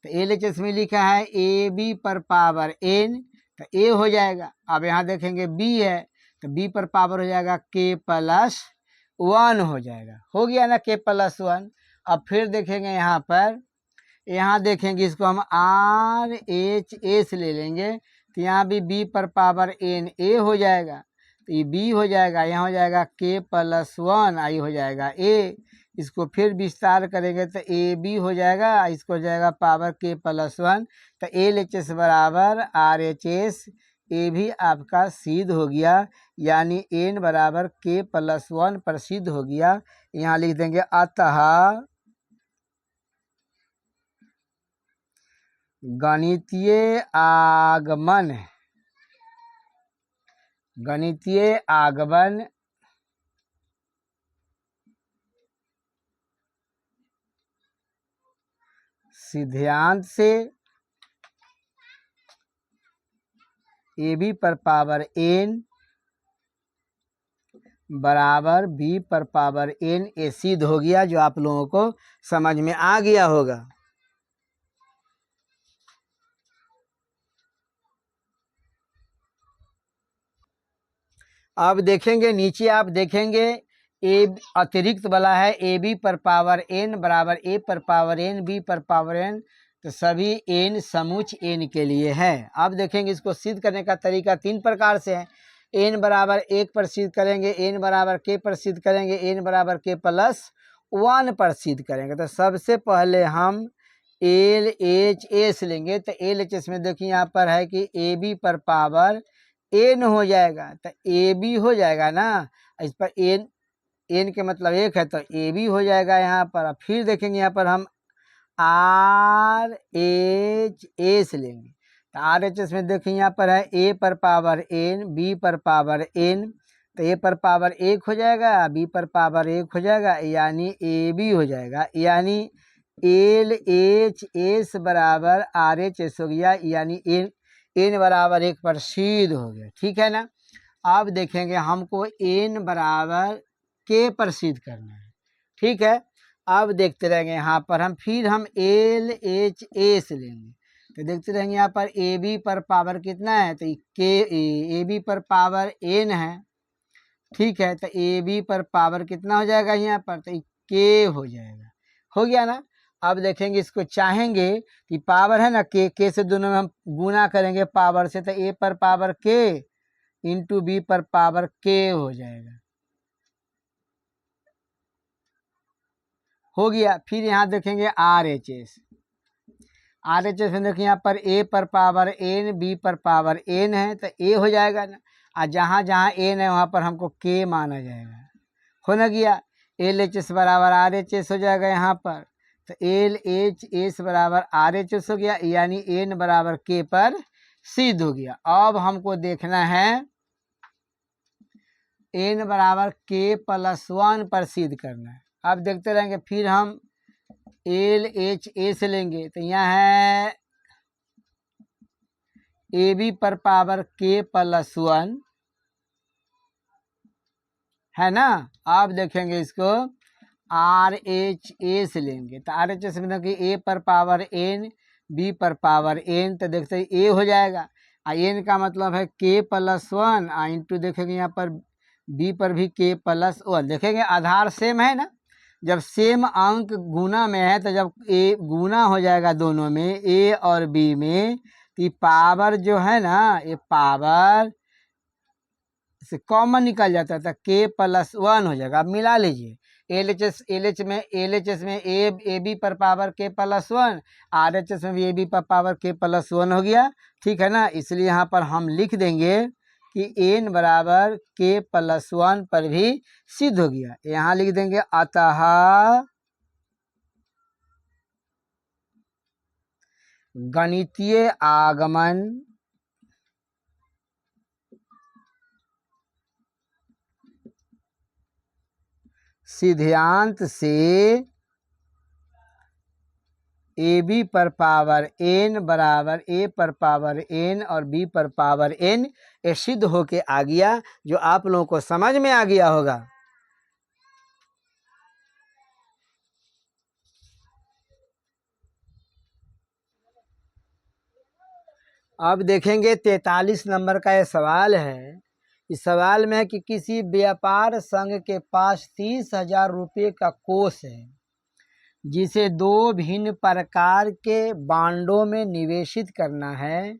तो एल एच एस में लिखा है ए बी पर पावर n, तो ए हो जाएगा। अब यहाँ देखेंगे b है, तो b पर पावर हो जाएगा k प्लस 1 हो जाएगा, हो गया ना k प्लस 1। अब फिर देखेंगे यहाँ पर, यहाँ देखेंगे इसको हम आर एच एस ले लेंगे, तो यहाँ भी b पर पावर n a हो जाएगा, तो ये b हो जाएगा, यहाँ हो जाएगा k प्लस 1, आई हो जाएगा a। इसको फिर विस्तार करेंगे तो ए बी हो जाएगा, इसको हो जाएगा पावर k प्लस 1, तो एल एच एस बराबर आर एच एस, ए भी आपका सिद्ध हो गया, यानी n बराबर k प्लस 1 पर सिद्ध हो गया। यहाँ लिख देंगे अतः गणितीय आगमन सिद्धांत से ए बी पर पावर n बराबर b पर पावर n ए सिद्ध हो गया, जो आप लोगों को समझ में आ गया होगा। अब देखेंगे नीचे, आप देखेंगे ए अतिरिक्त वाला है ए बी पर पावर एन बराबर ए पर पावर एन बी पर पावर एन, तो सभी एन समुच एन के लिए है। अब देखेंगे इसको सिद्ध करने का तरीका 3 प्रकार से है। एन बराबर 1 पर सिद्ध करेंगे, एन बराबर के पर सिद्ध करेंगे, एन बराबर के प्लस 1 पर सिद्ध करेंगे। तो सबसे पहले हम एल एच एस लेंगे। तो एल एच एस में देखिए यहाँ पर है कि ए बी पर पावर एन हो जाएगा, तो ए बी हो जाएगा ना, इस पर एन एन के मतलब 1 है तो ए बी हो जाएगा यहाँ पर। फिर देखेंगे यहाँ पर हम आर एच एस लेंगे। तो आर एच एस में देखिए यहाँ पर है ए पर पावर एन बी पर पावर एन, तो ए पर पावर 1 हो जाएगा, बी पर पावर 1 हो जाएगा, यानी ए बी हो जाएगा, यानी एल एच एस बराबर आर एच एस हो गया, यानी एन बराबर 1 पर सिद्ध हो गया। ठीक है ना। अब देखेंगे हमको एन बराबर के पर सिद्ध करना है। ठीक है, अब देखते रहेंगे यहाँ पर फिर हम एल एच एस लेंगे। तो देखते रहेंगे यहाँ पर ए बी पर पावर कितना है, तो के ए बी पर पावर एन है। ठीक है, तो ए बी पर पावर कितना हो जाएगा यहाँ पर, तो के हो जाएगा। हो गया ना। अब देखेंगे इसको चाहेंगे कि पावर है ना के से दोनों में हम गुना करेंगे पावर से, तो ए पर पावर के इंटू बी पर पावर के हो जाएगा। हो गया। फिर यहाँ देखेंगे are H S. Are H S में देखिए यहाँ पर ए पर पावर एन बी पर पावर एन है, तो ए हो जाएगा ना, और जहाँ जहाँ एन है वहाँ पर हमको के माना जाएगा। हो ना गया। एल एच एस बराबर आर एच एस हो जाएगा यहाँ पर, तो एल एच एस बराबर आर एच एस हो गया, यानी एन बराबर के पर सिद्ध हो गया। अब हमको देखना है एन बराबर के प्लस 1 पर सिद्ध करना है। अब देखते रहेंगे। फिर हम एल एच एस लेंगे। तो यहाँ है ए बी पर पावर के प्लस 1 है ना। अब देखेंगे इसको आर एच एस लेंगे। तो आर एच एस में देखिए ए पर पावर एन बी पर पावर एन, तो देखते हैं ए हो जाएगा, आ एन का मतलब है के प्लस 1, इंटू देखेंगे यहाँ पर बी पर भी के प्लस 1। देखेंगे आधार सेम है ना, जब सेम अंक गुना में है तो जब ए गुना हो जाएगा दोनों में ए और बी में, तो पावर जो है ना ये पावर से कॉमन निकल जाता है, तो के प्लस 1 हो जाएगा। अब मिला लीजिए एल एच एस में ए बी पर पावर के प्लस 1, आर एच एस में भी ए बी पर पावर के प्लस 1 हो गया। ठीक है ना। इसलिए यहाँ पर हम लिख देंगे कि एन बराबर के प्लस 1 पर भी सिद्ध हो गया। यहाँ लिख देंगे अतः गणितीय आगमन सिद्धांत से ए बी पर पावर एन बराबर ए पर पावर एन और बी पर पावर एन ये सिद्ध होके आ गया, जो आप लोगों को समझ में आ गया होगा। अब देखेंगे 43 नंबर का ये सवाल है। इस सवाल में है कि किसी व्यापार संघ के पास 30,000 रुपये का कोष है, जिसे 2 भिन्न प्रकार के बांडों में निवेशित करना है।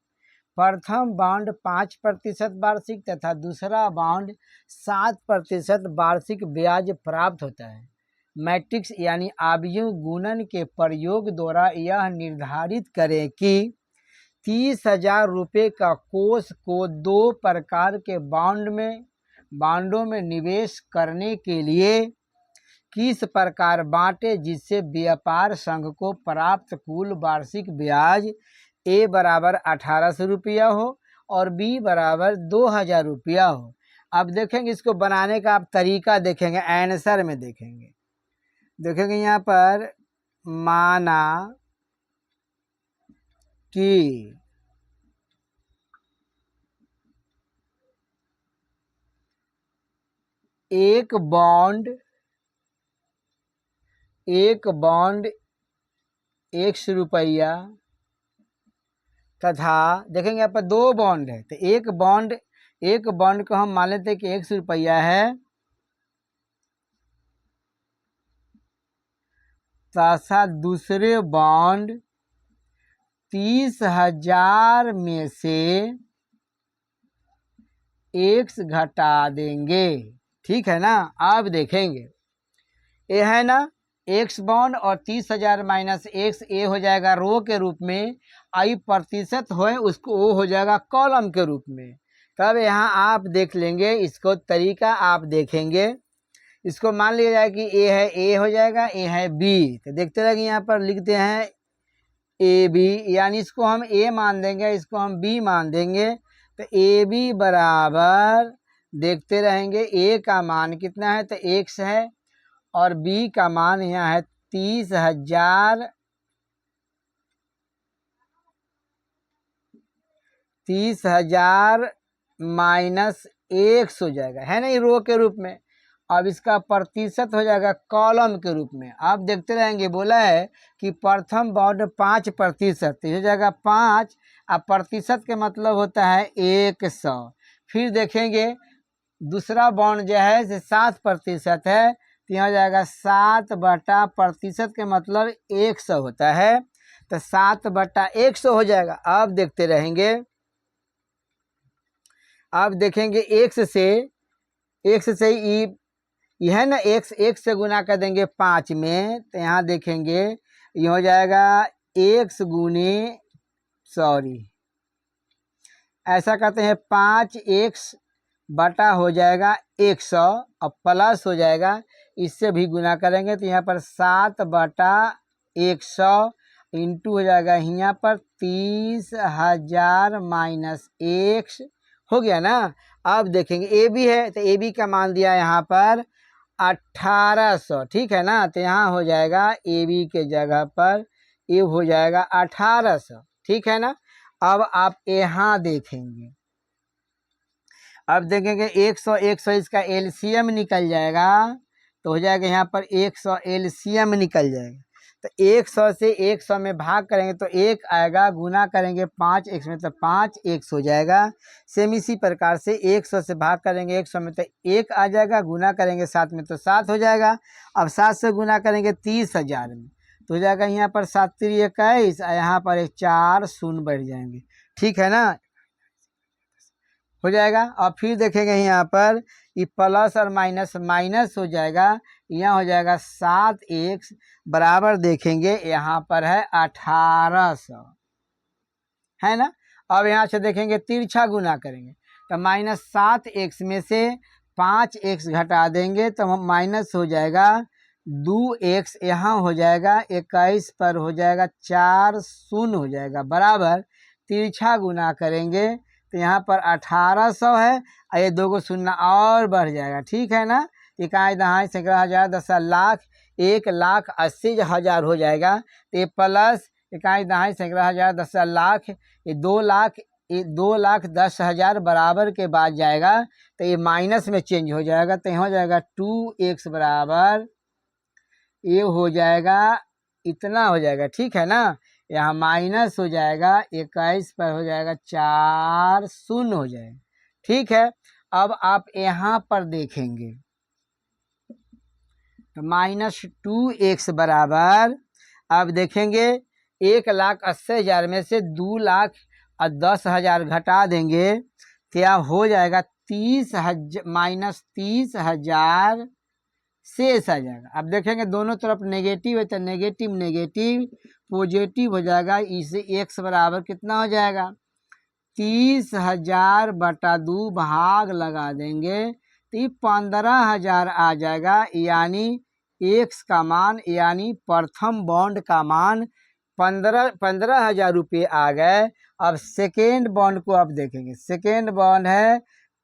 प्रथम बांड 5% वार्षिक तथा दूसरा बांड 7% वार्षिक ब्याज प्राप्त होता है। मैट्रिक्स यानी आव्यूह गुणन के प्रयोग द्वारा यह निर्धारित करें कि 30,000 रुपये का कोष को 2 प्रकार के बांडों में निवेश करने के लिए किस प्रकार बांटे, जिससे व्यापार संघ को प्राप्त कुल वार्षिक ब्याज ए बराबर 1800 रुपया हो और बी बराबर 2000 रुपया हो। अब देखेंगे इसको बनाने का आप तरीका देखेंगे, आंसर में देखेंगे यहाँ पर माना कि एक बॉन्ड 100 रुपया तथा देखेंगे यहाँ पर 2 बॉन्ड है, तो एक बॉन्ड को हम मान लेते हैं कि 100 रुपया है तथा दूसरे बॉन्ड 30,000 में से x घटा देंगे। ठीक है ना। अब देखेंगे ये है ना x बॉन्ड और 30,000 माइनस x, ए हो जाएगा रो के रूप में, आई प्रतिशत हो उसको ओ हो जाएगा कॉलम के रूप में। तब यहाँ आप देख लेंगे इसको तरीका आप देखेंगे। इसको मान लिया जाए कि ए है, ए हो जाएगा, ए है बी, तो देखते रहेंगे यहाँ पर लिखते हैं ए बी, यानी इसको हम ए मान देंगे, इसको हम बी मान देंगे। तो ए बी बराबर देखते रहेंगे ए का मान कितना है तो x है और बी का मान यहाँ है 30,000 माइनस x हो जाएगा, है ना, ये रो के रूप में। अब इसका प्रतिशत हो जाएगा कॉलम के रूप में। आप देखते रहेंगे बोला है कि प्रथम बॉन्ड 5%, तो हो जाएगा 5, अब प्रतिशत के मतलब होता है 100। फिर देखेंगे दूसरा बॉन्ड जो है 7% है, तो यहाँ हो जाएगा 7/% के मतलब 100 होता है, तो 7/100 हो जाएगा। अब देखते रहेंगे, अब देखेंगे x से ये है ना x से गुना कर देंगे 5 में, तो यहाँ देखेंगे ये हो जाएगा x गुने ऐसा करते हैं 5x बटा हो जाएगा 100 और प्लस हो जाएगा, इससे भी गुना करेंगे तो यहाँ पर 7/100 इंटू हो जाएगा यहाँ पर 30,000 माइनस x हो गया ना। अब देखेंगे ए बी है, तो ए बी का मान दिया यहाँ पर 1800, ठीक है ना, तो यहाँ हो जाएगा ए बी के जगह पर ये हो जाएगा 1800, ठीक है ना। अब आप यहाँ देखेंगे, अब देखेंगे 100 इसका एलसीएम निकल जाएगा, तो हो जाएगा यहाँ पर 100 एलसीएम निकल जाएगा। तो 100 से 100 में भाग करेंगे तो 1 आएगा, गुना करेंगे 5x में तो 5x हो जाएगा। सेम इसी प्रकार से 100 से भाग करेंगे 100 में तो 1 आ जाएगा, गुना करेंगे 7 में तो 7 हो जाएगा। अब 7 से गुना करेंगे 30,000 में तो हो जाएगा यहाँ पर 7 3 21, यहाँ पर एक 4 शून्य बढ़ जाएंगे, ठीक है ना, हो जाएगा। और फिर देखेंगे यहाँ पर ये प्लस और माइनस माइनस हो जाएगा, यहाँ हो जाएगा 7x बराबर देखेंगे यहाँ पर है 1800, है ना। अब यहाँ से देखेंगे तिरछा गुना करेंगे तो -7x में से 5x घटा देंगे तो हम माइनस हो जाएगा 2x, यहाँ हो जाएगा 21 पर हो जाएगा 4 शून्य हो जाएगा, बराबर तिरछा गुना करेंगे तो यहाँ पर 1800 है, ये 2 को शून्य और बढ़ जाएगा, ठीक है ना। इकाई दहाई सैकड़ा हजार 10 लाख 1,80,000 हो जाएगा। तो ये प्लस इकाई दहाई सैकड़ा हजार 10 लाख, ये 2,10,000 बराबर के बाद जाएगा तो ये माइनस में चेंज हो जाएगा, तो यहाँ हो जाएगा 2x बराबर ये हो जाएगा इतना हो जाएगा, ठीक है ना। यहाँ माइनस हो जाएगा 21 पर हो जाएगा 4 शून्य हो जाएगा, ठीक है। अब आप यहाँ पर देखेंगे तो -2x बराबर, अब देखेंगे 1,80,000 में से 2,10,000 घटा देंगे क्या हो जाएगा 30,000 शेष आ जाएगा। अब देखेंगे दोनों तरफ नेगेटिव है तो नेगेटिव नेगेटिव पॉजिटिव हो जाएगा, इसे x बराबर कितना हो जाएगा 30,000/2 भाग लगा देंगे तो ये 15,000 आ जाएगा, यानी x का मान यानी प्रथम बॉन्ड का मान 15,000 रुपये आ गए। अब सेकेंड बॉन्ड को आप देखेंगे, सेकेंड बॉन्ड है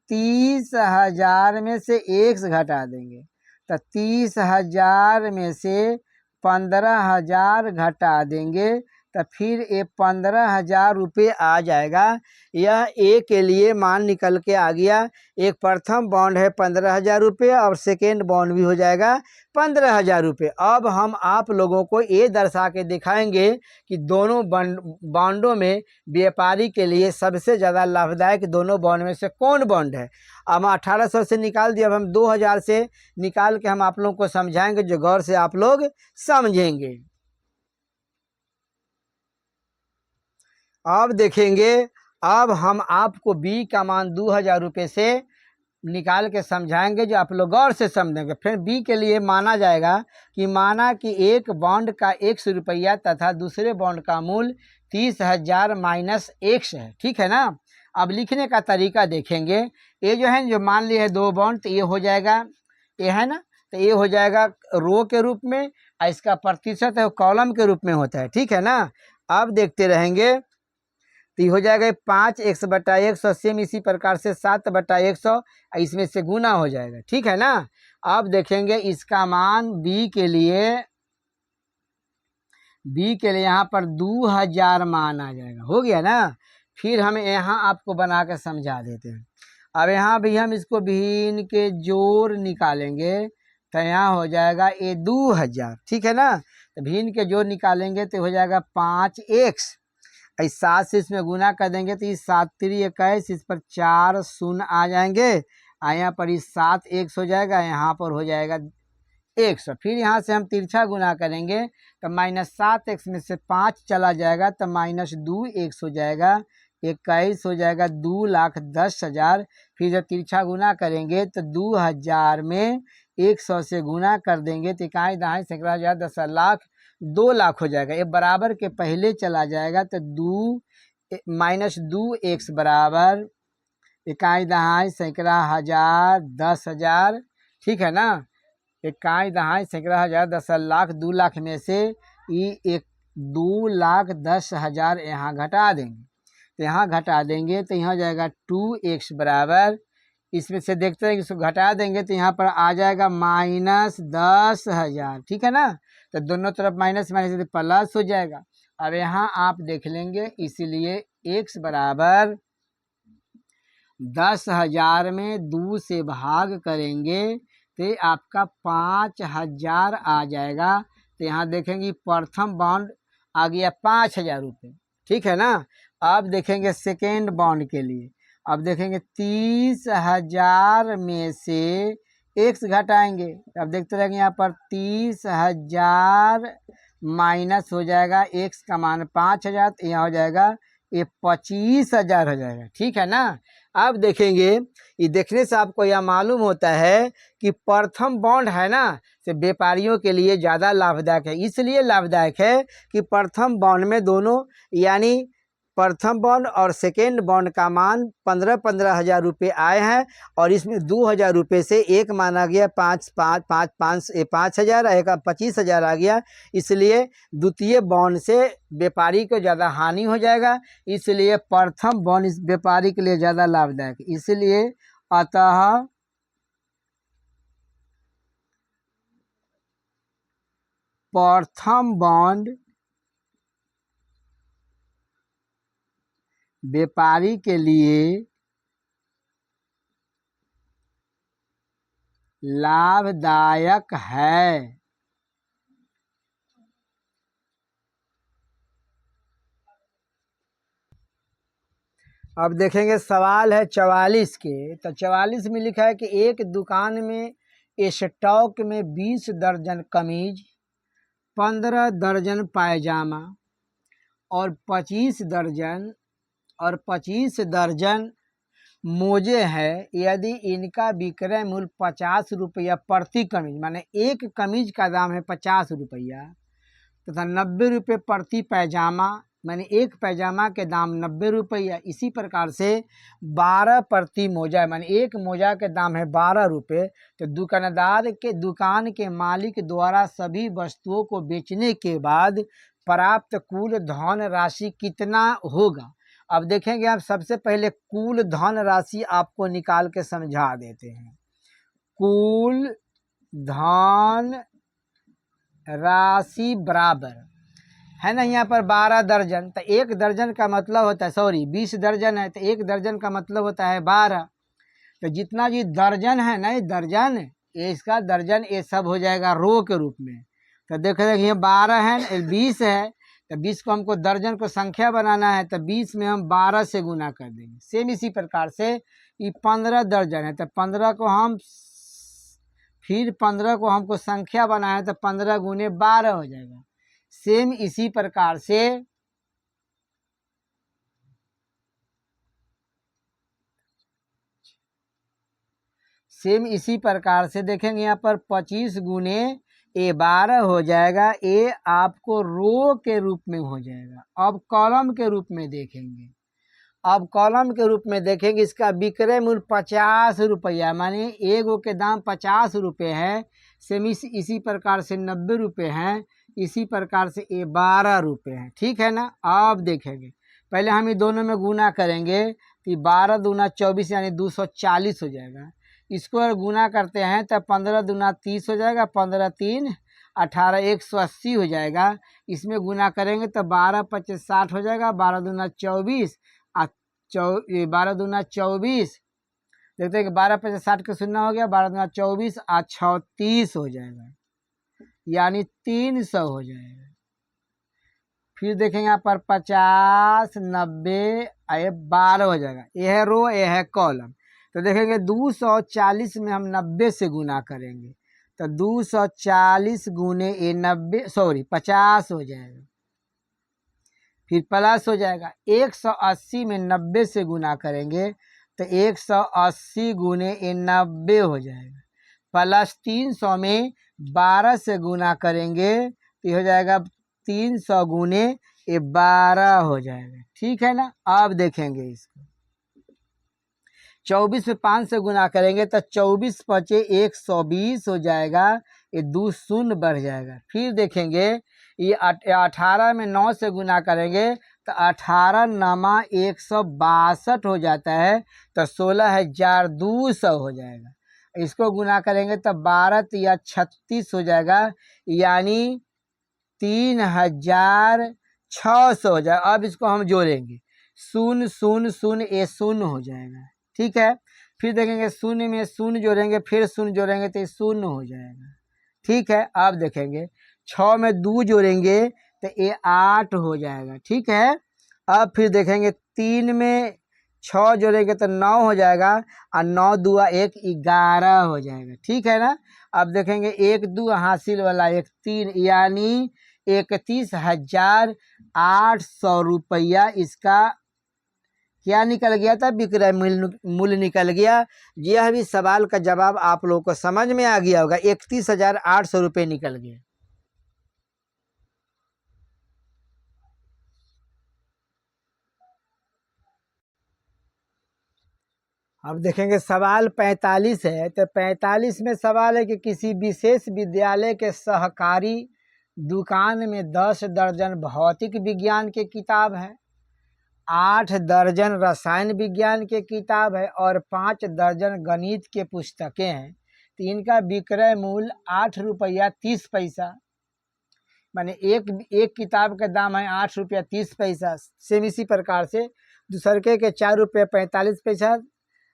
30,000 में से x घटा देंगे तो 30,000 में से 15,000 घटा देंगे तो फिर ये 15,000 रुपये आ जाएगा। यह ए के लिए मान निकल के आ गया। एक प्रथम बॉन्ड है 15,000 रुपये और सेकेंड बॉन्ड भी हो जाएगा 15,000 रुपये। अब हम आप लोगों को ये दर्शा के दिखाएंगे कि दोनों बॉन्डों में व्यापारी के लिए सबसे ज़्यादा लाभदायक दोनों बॉन्ड में से कौन बॉन्ड है। अब 1800 से निकाल दिया, अब हम 2000 से निकाल के हम आप लोगों को समझाएंगे, जो गौर से आप लोग समझेंगे। अब देखेंगे, अब हम आपको बी का मान 2000 रुपये से निकाल के समझाएंगे, जो आप लोग गौर से समझेंगे। फिर बी के लिए माना जाएगा कि माना कि एक बॉन्ड का 100 रुपया तथा दूसरे बॉन्ड का मूल्य 30,000 माइनस 1 है। ठीक है ना। अब लिखने का तरीका देखेंगे। ये जो है, जो मान लिए है दो बॉन्ड, तो ये हो जाएगा, ये है ना, तो ये हो जाएगा रो के रूप में, और इसका प्रतिशत है वो कॉलम के रूप में होता है। ठीक है ना। अब देखते रहेंगे, तो ये हो जाएगा 5x/100, सेम इसी प्रकार से 7/100, इसमें से गुना हो जाएगा। ठीक है ना। अब देखेंगे इसका मान बी के लिए यहाँ पर 2000 मान आ जाएगा। हो गया ना। फिर हम यहाँ आपको बना के समझा देते हैं। अब यहाँ भी हम इसको भिन्न के जोड़ निकालेंगे, तो यहाँ हो जाएगा ये 2000। ठीक है ना। तो भिन्न के जोड़ निकालेंगे तो हो जाएगा 5x, इस 7 से इसमें गुना कर देंगे तो इस 7 3 21, इस पर 4 शून्य आ जाएंगे, यहाँ पर इस 7 1 हो जाएगा, यहाँ पर हो जाएगा 100। फिर यहाँ से हम तिरछा गुना करेंगे तो -7x में से 5 चला जाएगा तो -2 1 हो जाएगा, 21 हो जाएगा 2,10,000। फिर जब तिरछा गुना करेंगे तो 2000 में 100 से गुना कर देंगे तो इकाई दहाई सैकड़ा हजार 10 लाख 2 लाख हो जाएगा। ये बराबर के पहले चला जाएगा तो -2x बराबर इकाई दहाई सैकड़ा हजार 10,000। ठीक है ना। इकाई दहाई सैकड़ा हजार 10 लाख 2 लाख में से ये 2,10,000 यहाँ घटा देंगे, तो यहाँ घटा देंगे तो यहाँ जाएगा 2x बराबर, इसमें से देखते हैं कि इसको घटा देंगे तो यहाँ पर आ जाएगा -10,000। ठीक है ना। तो दोनों तरफ माइनस माइनस प्लस हो जाएगा। अब यहाँ आप देख लेंगे, इसलिए x बराबर 10,000 में 2 से भाग करेंगे तो आपका 5,000 आ जाएगा। तो यहाँ देखेंगे प्रथम बॉन्ड आ गया 5,000 रुपये। ठीक है ना। अब देखेंगे सेकेंड बॉन्ड के लिए, अब देखेंगे 30,000 में से x घटाएंगे, अब देखते रहेंगे यहाँ पर 30,000 माइनस हो जाएगा x का मान 5,000, तो यहाँ हो जाएगा ये 25,000 हो जाएगा। ठीक है ना। अब देखेंगे, ये देखने से आपको यह मालूम होता है कि प्रथम बॉन्ड है ना, से व्यापारियों के लिए ज़्यादा लाभदायक है। इसलिए लाभदायक है कि प्रथम बॉन्ड में दोनों, यानी प्रथम बॉन्ड और सेकेंड बॉन्ड का मान 15,000 रुपये आए हैं, और इसमें 2,000 रुपये से एक माना गया 5,000, एक 25,000 आ गया। इसलिए द्वितीय बॉन्ड से व्यापारी को ज़्यादा हानि हो जाएगा, इसलिए प्रथम बॉन्ड इस व्यापारी के लिए ज़्यादा लाभदायक। इसलिए अतः प्रथम बॉन्ड व्यापारी के लिए लाभदायक है। अब देखेंगे सवाल है 44 के, तो 44 में लिखा है कि एक दुकान में स्टॉक में 20 दर्जन कमीज, 15 दर्जन पायजामा और 25 दर्जन मोजे हैं। यदि इनका विक्रय मूल्य 50 रुपया प्रति कमीज, माने एक कमीज का दाम है 50 रुपया, तथा 90 रुपये प्रति पैजामा, माने एक पैजामा के दाम 90 रुपया। इसी प्रकार से 12 प्रति मोजा, माने एक मोजा के दाम है 12 रुपये। तो दुकान के मालिक द्वारा सभी वस्तुओं को बेचने के बाद प्राप्त कुल धन राशि कितना होगा। अब देखेंगे, आप सबसे पहले कुल धन राशि आपको निकाल के समझा देते हैं। कुल धन राशि बराबर है ना। यहाँ पर 12 दर्जन, तो 1 दर्जन का मतलब होता है, सॉरी 20 दर्जन है तो 1 दर्जन का मतलब होता है 12। तो जितना जी दर्जन है ना, ये दर्जन, ये इसका दर्जन, ये सब हो जाएगा रो के रूप में। तो देखो ये 12 है, 20 है, तो 20 को हमको दर्जन को संख्या बनाना है, तो 20 में हम 12 से गुना कर देंगे। सेम इसी प्रकार से ये 15 दर्जन है, तो 15 को हम फिर 15 को हमको संख्या बनाना है, तो 15 गुने 12 हो जाएगा। सेम इसी प्रकार से देखेंगे यहाँ पर 25 गुने ए 12 हो जाएगा। ए आपको रो के रूप में हो जाएगा। अब कॉलम के रूप में देखेंगे, इसका विक्रय मूल्य 50 रुपया, माने एगो के दाम 50 रुपये है। सेम इसी प्रकार से 90 रुपये हैं, इसी प्रकार से ये 12 रुपये हैं। ठीक है ना। अब देखेंगे, पहले हम ये दोनों में गुना करेंगे, तो 12 दूना 24 यानी 240 हो जाएगा। इसको अगर गुना करते हैं तो 15 दूना 30 हो जाएगा, 15 3 18 180 हो जाएगा। इसमें गुना करेंगे तो 12 25 60 हो जाएगा, 12 दूना 24 12 दूना 24, देखते हैं कि 12 25 60 का शून्य हो गया, 12 दूना 24 36 हो जाएगा, यानी 300 हो जाएगा। फिर देखेंगे यहाँ पर 50 90 ये 12 हो जाएगा। ये है रो, ये है कॉलम। तो देखेंगे 240 में हम 90 से गुना करेंगे, तो 240 गुने ये 90 सॉरी 50 हो जाएगा। फिर प्लस हो जाएगा 180 में 90 से गुना करेंगे, तो 180 गुने ये 90 हो जाएगा। प्लस 300 में 12 से गुना करेंगे तो हो जाएगा 300 गुने ये 12 हो जाएगा। ठीक है ना। अब देखेंगे इसको 24 में 5 से गुना करेंगे तो 24 पचे 120 हो जाएगा, ये 2 शून्य बढ़ जाएगा। फिर देखेंगे ये 18 में 9 से गुना करेंगे तो 18 नमा 162 हो जाता है, तो 16,200 हो जाएगा। इसको गुना करेंगे तो 12 या 36 हो जाएगा, यानी 3,600 हो जाएगा। अब इसको हम जोड़ेंगे, 0 0 0 ये 0 हो जाएगा। ठीक है। फिर देखेंगे 0 में 0 जोड़ेंगे, फिर 0 जोड़ेंगे तो ये 0 हो जाएगा। ठीक है। अब देखेंगे 6 में 2 जोड़ेंगे तो ये 8 हो जाएगा। ठीक है। अब फिर देखेंगे 3 में 6 जोड़ेंगे तो 9 हो जाएगा, और 9 दूआ 1 11 हो जाएगा। ठीक है ना। अब देखेंगे 1 2 हासिल वाला 1 3, यानी 31,800 रुपया इसका क्या निकल गया था, विक्रय मूल्य निकल गया। यह भी सवाल का जवाब आप लोगों को समझ में आ गया होगा। 31,800 रुपये निकल गए। अब देखेंगे सवाल 45 है, तो 45 में सवाल है कि किसी विशेष विद्यालय के सहकारी दुकान में 10 दर्जन भौतिक विज्ञान के किताब है, 8 दर्जन रसायन विज्ञान के किताब है और 5 दर्जन गणित के पुस्तकें हैं। तो इनका विक्रय मूल्य 8 रुपया 30 पैसा, माने एक किताब का दाम है 8 रुपया 30 पैसा। सेम इसी प्रकार से दूसरके के 4 रुपये 45 पैसा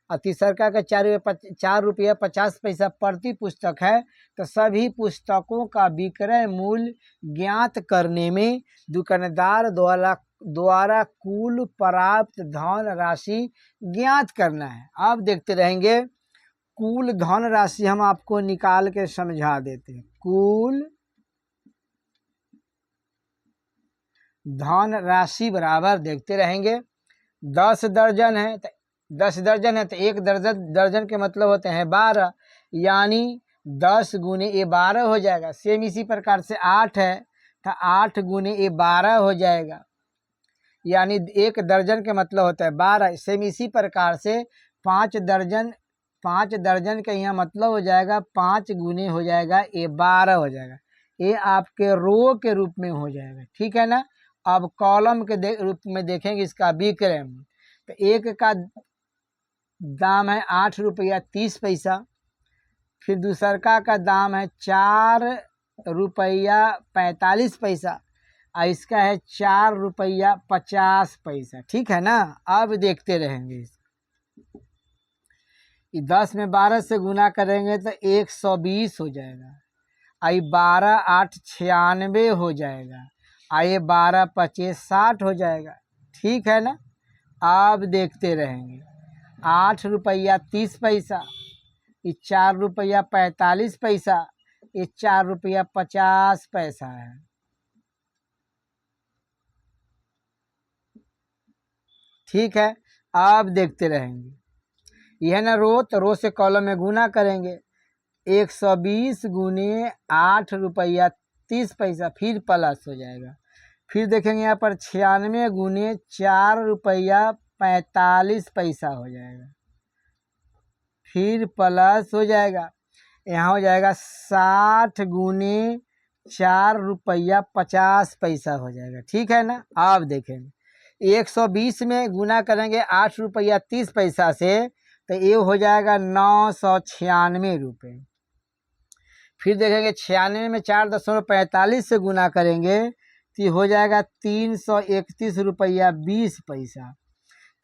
और तीसरका का 4 रुपया 50 पैसा प्रति पुस्तक है। तो सभी पुस्तकों का विक्रय मूल्य ज्ञात करने में दुकानदार द्वारा कुल प्राप्त धन राशि ज्ञात करना है। अब देखते रहेंगे, कुल धन राशि हम आपको निकाल के समझा देते हैं। कुल धन राशि बराबर देखते रहेंगे 10 दर्जन है, तो 10 दर्जन है तो 1 दर्जन के मतलब होते हैं 12, यानी 10 गुने ये 12 हो जाएगा। सेम इसी प्रकार से 8 है तो 8 गुने ये 12 हो जाएगा, यानी 1 दर्जन के मतलब होता है 12। सेम इसी प्रकार से 5 दर्जन का यहाँ मतलब हो जाएगा 5 गुने हो जाएगा ये 12 हो जाएगा। ये आपके रो के रूप में हो जाएगा। ठीक है ना। अब कॉलम के रूप में देखेंगे इसका विक्रय मूल्य, तो एक का दाम है 8 रुपया 30 पैसा, फिर दूसरका का दाम है 4 रुपया 45 पैसा, और इसका है 4 रुपया 50 पैसा। ठीक है ना। अब देखते रहेंगे। ये 10 में 12 से गुना करेंगे तो 120 हो जाएगा। आई 12 8 96 हो जाएगा। आइए 12 25 60 हो जाएगा। ठीक है ना। अब देखते रहेंगे। 8 रुपया 30 पैसा, ये 4 रुपया 45 पैसा, ये 4 रुपया 50 पैसा है। ठीक है। अब देखते रहेंगे। यह ना रो, तो रो से कॉलम में गुना करेंगे। 120 गुने 8 रुपया 30 पैसा, फिर प्लस हो जाएगा। फिर देखेंगे यहाँ पर 96 गुने 4 रुपया 45 पैसा हो जाएगा, फिर प्लस हो जाएगा। यहाँ हो जाएगा 60 गुने 4 रुपया 50 पैसा हो जाएगा। ठीक है ना। अब देखेंगे 120 में गुना करेंगे 8 रुपया 30 पैसा से, तो ये हो जाएगा 996 रुपये। फिर देखेंगे 96 में 4.45 से गुना करेंगे तो हो जाएगा 331 रुपया 20 पैसा।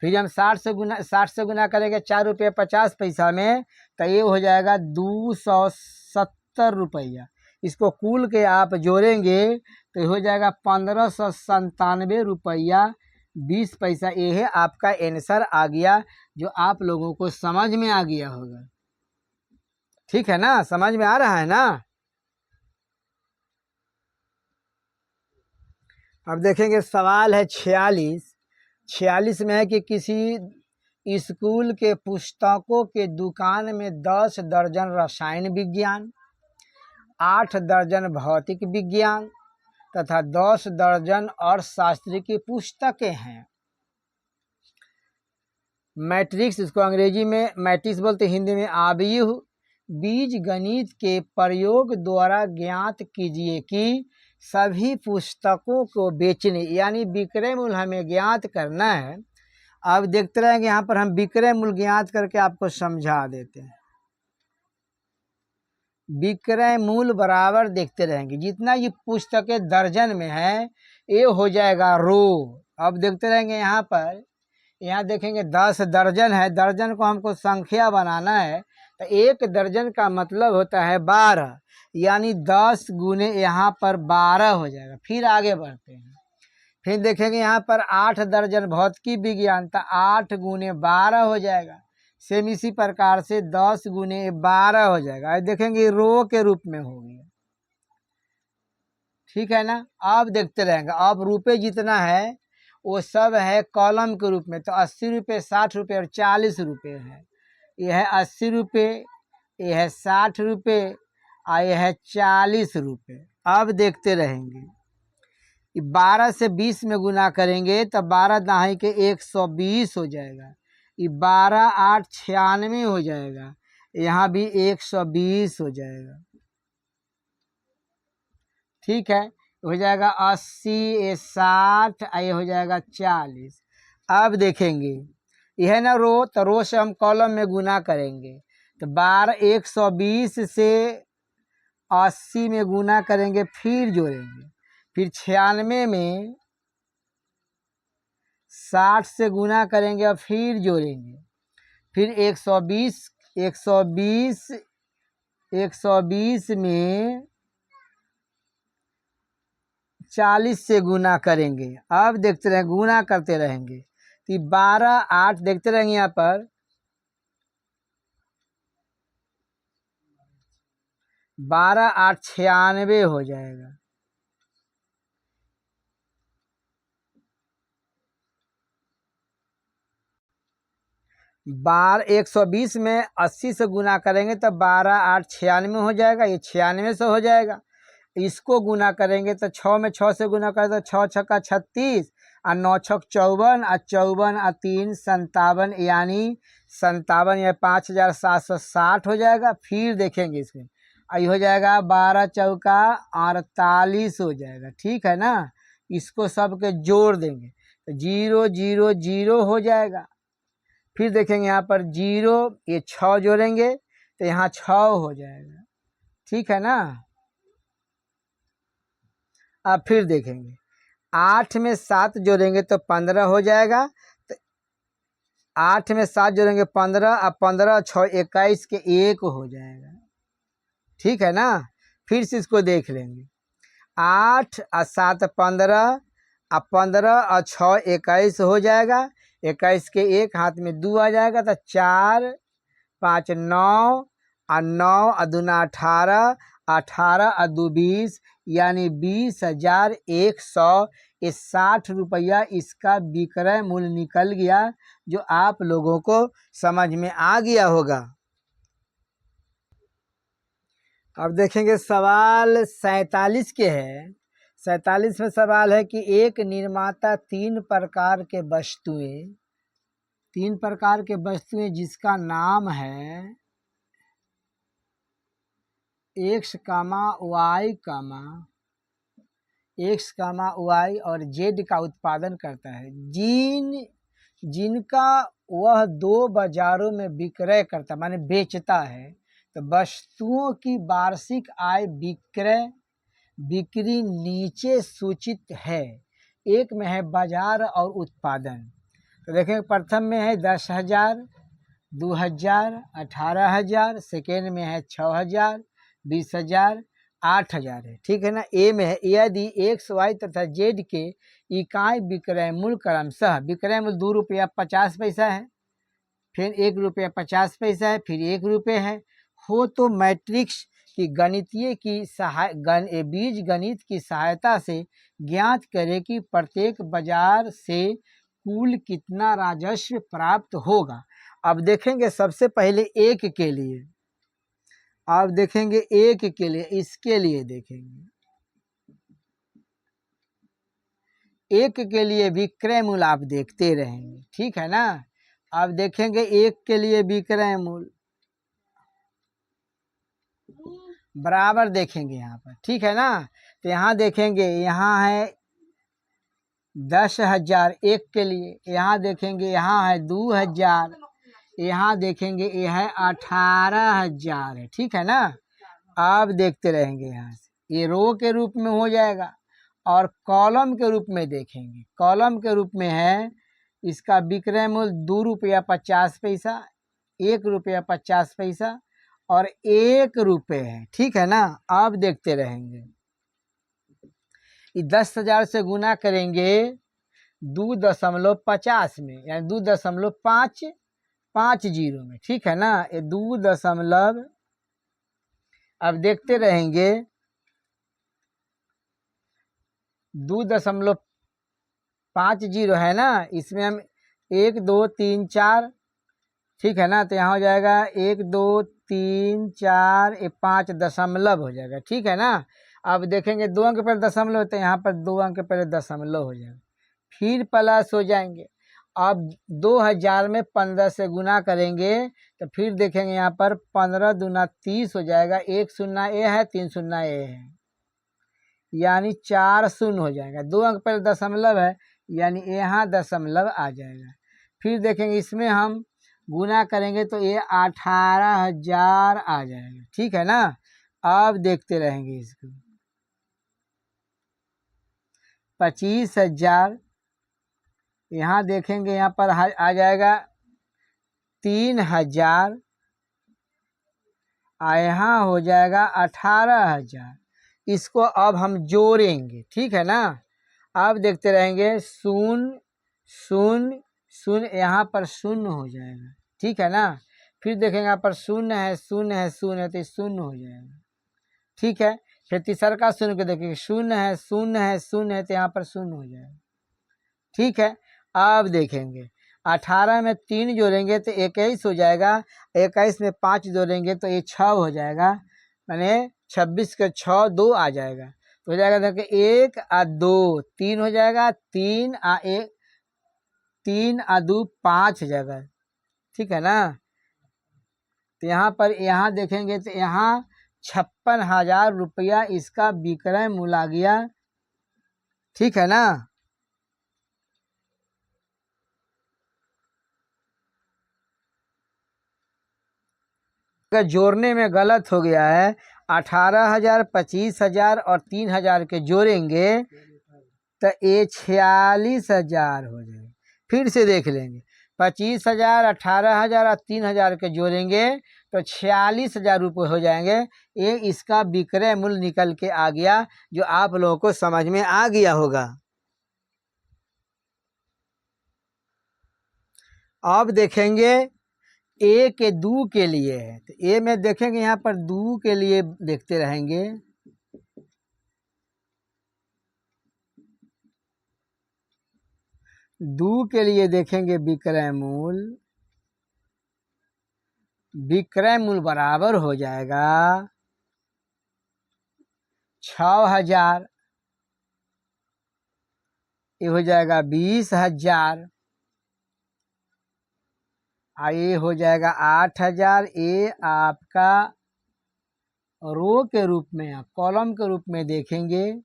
फिर हम 60 से गुना करेंगे 4 रुपये 50 पैसा में, तो ये हो जाएगा 270 रुपया। इसको कुल के आप जोड़ेंगे तो हो जाएगा 1597 रुपया 20 पैसा। ये है आपका आंसर आ गया, जो आप लोगों को समझ में आ गया होगा। ठीक है ना। समझ में आ रहा है ना। अब देखेंगे सवाल है 46 में है कि किसी स्कूल के पुस्तकों के दुकान में 10 दर्जन रसायन विज्ञान, 8 दर्जन भौतिक विज्ञान तथा 10 दर्जन अर्थशास्त्र की पुस्तकें हैं। मैट्रिक्स, इसको अंग्रेजी में मैट्रिक्स बोलते, हिंदी में आव्यूह बीज गणित के प्रयोग द्वारा ज्ञात कीजिए कि सभी पुस्तकों को बेचने, यानी विक्रय मूल्य हमें ज्ञात करना है। अब देखते रहेंगे, यहाँ पर हम विक्रय मूल्य ज्ञात करके आपको समझा देते हैं। विक्रय मूल्य बराबर देखते रहेंगे, जितना ये पुस्तकें दर्जन में है ये हो जाएगा रो। अब देखते रहेंगे यहाँ पर, यहाँ देखेंगे 10 दर्जन है, दर्जन को हमको संख्या बनाना है, तो 1 दर्जन का मतलब होता है 12, यानी 10 गुने यहाँ पर 12 हो जाएगा। फिर आगे बढ़ते हैं। फिर देखेंगे यहाँ पर 8 दर्जन भौतिकी विज्ञान, तो 8 गुने 12 हो जाएगा। सेम इसी प्रकार से 10 गुने 12 हो जाएगा। देखेंगे रो के रूप में हो गया। ठीक है ना। अब देखते रहेंगे, अब रुपये जितना है वो सब है कॉलम के रूप में, तो 80 रुपये 60 रुपये और 40 रुपये है। यह है 80 रुपये, यह है 60 रुपये और यह है 40 रुपये। अब देखते रहेंगे, 12 से 20 में गुना करेंगे तो 12 दहाई के 120 हो जाएगा। ये 12 8 96 हो जाएगा, यहाँ भी 120 हो जाएगा। ठीक है। हो जाएगा 80, ये 60, ये हो जाएगा 40। अब देखेंगे यह ना रो, तो रो से हम कॉलम में गुना करेंगे, तो 12 120 से 80 में गुना करेंगे, फिर जोड़ेंगे। फिर 96 में 60 से गुना करेंगे और फिर जोड़ेंगे। फिर 120 में 40 से गुना करेंगे। अब देखते रहेंगे, गुना करते रहेंगे, तो 12 8 देखते रहेंगे, यहाँ पर 12 8 96 हो जाएगा। बार 120 में 80 से गुना करेंगे तो 12 8 96 हो जाएगा, ये 96 से हो जाएगा। इसको गुना करेंगे तो 6 में 6 से गुना करें तो 6 छक्का 36 और 9 छक 54 और 54 और 3 57, यानी 57 या 5760 हो जाएगा। फिर देखेंगे इसमें आई हो जाएगा 12 चौका 48 हो जाएगा। ठीक है ना। इसको सबके जोड़ देंगे तो 0 0 0 हो जाएगा। फिर देखेंगे यहाँ पर 0, ये 6 जोड़ेंगे तो यहाँ 6 हो जाएगा। ठीक है ना। अब फिर देखेंगे 8 में 7 जोड़ेंगे तो 15 हो जाएगा। तो 8 में 7 जोड़ेंगे 15, अब 15 6 21 के 1 हो जाएगा। ठीक है ना। फिर से इसको देख लेंगे। 8 और 7 15, अब 15 और 6 21 हो जाएगा। 21 के 1 हाथ में 2 आ जाएगा तो 4 5 9 और 9 और 2 18, 18 और 2 20, यानी 20,100। ये 60 रुपया इसका विक्रय मूल्य निकल गया, जो आप लोगों को समझ में आ गया होगा। अब देखेंगे सवाल 47 के है। 47 में सवाल है कि एक निर्माता 3 प्रकार के वस्तुएं जिसका नाम है एक्स वाई और जेड का उत्पादन करता है, जिनका वह 2 बाजारों में विक्रय करता माने बेचता है। तो वस्तुओं की वार्षिक आय बिक्री नीचे सूचित है। एक में है बाजार और उत्पादन। तो देखें, प्रथम में है 10,000, 2,000, 18,000। सेकेंड में है 6,000, 20,000, 8,000 है। ठीक है ना। ए में है यदि एक्स वाई तथा जेड के इकाई विक्रय मूल्य क्रमशः विक्रय मूल्य 2 रुपया 50 पैसा है, फिर 1 रुपया 50 पैसा है, फिर 1 रुपये है हो, तो मैट्रिक्स की बीज गणित की सहायता से ज्ञात करें कि प्रत्येक बाजार से कुल कितना राजस्व प्राप्त होगा। अब देखेंगे सबसे पहले एक के लिए, अब देखेंगे एक के लिए, इसके लिए देखेंगे एक के लिए विक्रय मूल्य आप देखते रहेंगे। ठीक है ना। अब देखेंगे एक के लिए विक्रय मूल्य बराबर देखेंगे यहाँ पर। ठीक है ना। तो यहाँ देखेंगे, यहाँ है 10,000 एक के लिए, यहाँ देखेंगे यहाँ है 2,000, यहाँ देखेंगे ये है 18,000 है। ठीक है ना। अब देखते रहेंगे यहाँ से, ये रो के रूप में हो जाएगा और कॉलम के रूप में देखेंगे। कॉलम के रूप में है इसका विक्रय मूल्य 2 रुपया 50 पैसा, 1 रुपया 50 पैसा और 1 रुपये है। ठीक है ना। अब देखते रहेंगे, 10,000 से गुना करेंगे 2.50 में, यानी 2.550 में। ठीक है ना। ये 2. अब देखते रहेंगे 2.50 है ना। इसमें हम 1 2 3 4, ठीक है ना। तो यहाँ हो जाएगा 1 2 3 4, ये 5 दशमलव हो जाएगा। ठीक है ना। अब देखेंगे 2 अंक पहले दशमलव, तो यहाँ पर 2 अंक पहले दशमलव हो जाएगा, फिर प्लस हो जाएंगे। अब 2,000 में 15 से गुना करेंगे तो फिर देखेंगे यहाँ पर 15 दूना 30 हो जाएगा। 1 शून्य ए है, 3 शून्य ए है, यानी 4 शून्य हो जाएगा। 2 अंक पहले दशमलव है, यानी यहाँ दशमलव आ जाएगा। फिर देखेंगे इसमें हम गुना करेंगे तो ये 18,000 आ जाएगा। ठीक है ना। अब देखते रहेंगे इसको, 25,000, यहाँ देखेंगे यहाँ पर आ जाएगा 3,000, यहाँ हो जाएगा 18,000। इसको अब हम जोड़ेंगे। ठीक है ना। अब देखते रहेंगे 0 0 0, यहाँ पर 0 हो जाएगा। ठीक है ना। फिर देखेंगे यहाँ पर 0 है 0 है 0 है, तो 0 हो जाएगा। ठीक है। फिर तीसरा का 0 को देखेंगे, 0 है 0 है 0 है, तो यहाँ पर 0 हो जाएगा। ठीक है। अब देखेंगे 18 में 3 जोड़ेंगे तो 21 हो जाएगा, 21 में 5 जोड़ेंगे तो ये 6 हो जाएगा, माने 26 के 6 2 आ जाएगा। तो हो जाएगा देखिए 1 और 2 3 हो जाएगा, 3 और 1 3 और 2 5 हो जाएगा। ठीक है ना। तो यहाँ पर यहाँ देखेंगे तो यहाँ 56,000 रुपया इसका विक्रय मूल्य आ गया। ठीक है ना। अगर जोड़ने में गलत हो गया है, 18,000, 25,000 और 3,000 के जोड़ेंगे तो ये 46,000 हो जाएगा। फिर से देख लेंगे, 25,000, 18,000 और 3,000 के जोड़ेंगे तो 46,000 रुपये हो जाएंगे। ये इसका विक्रय मूल्य निकल के आ गया, जो आप लोगों को समझ में आ गया होगा। अब देखेंगे ए के दू के लिए है, तो ए में देखेंगे यहाँ पर दू के लिए देखते रहेंगे। दू के लिए देखेंगे विक्रय मूल्य, विक्रय मूल्य बराबर हो जाएगा 6,000, ये हो जाएगा 20,000, ये हो जाएगा 8,000। ये आपका रो के रूप में, कॉलम के रूप में देखेंगे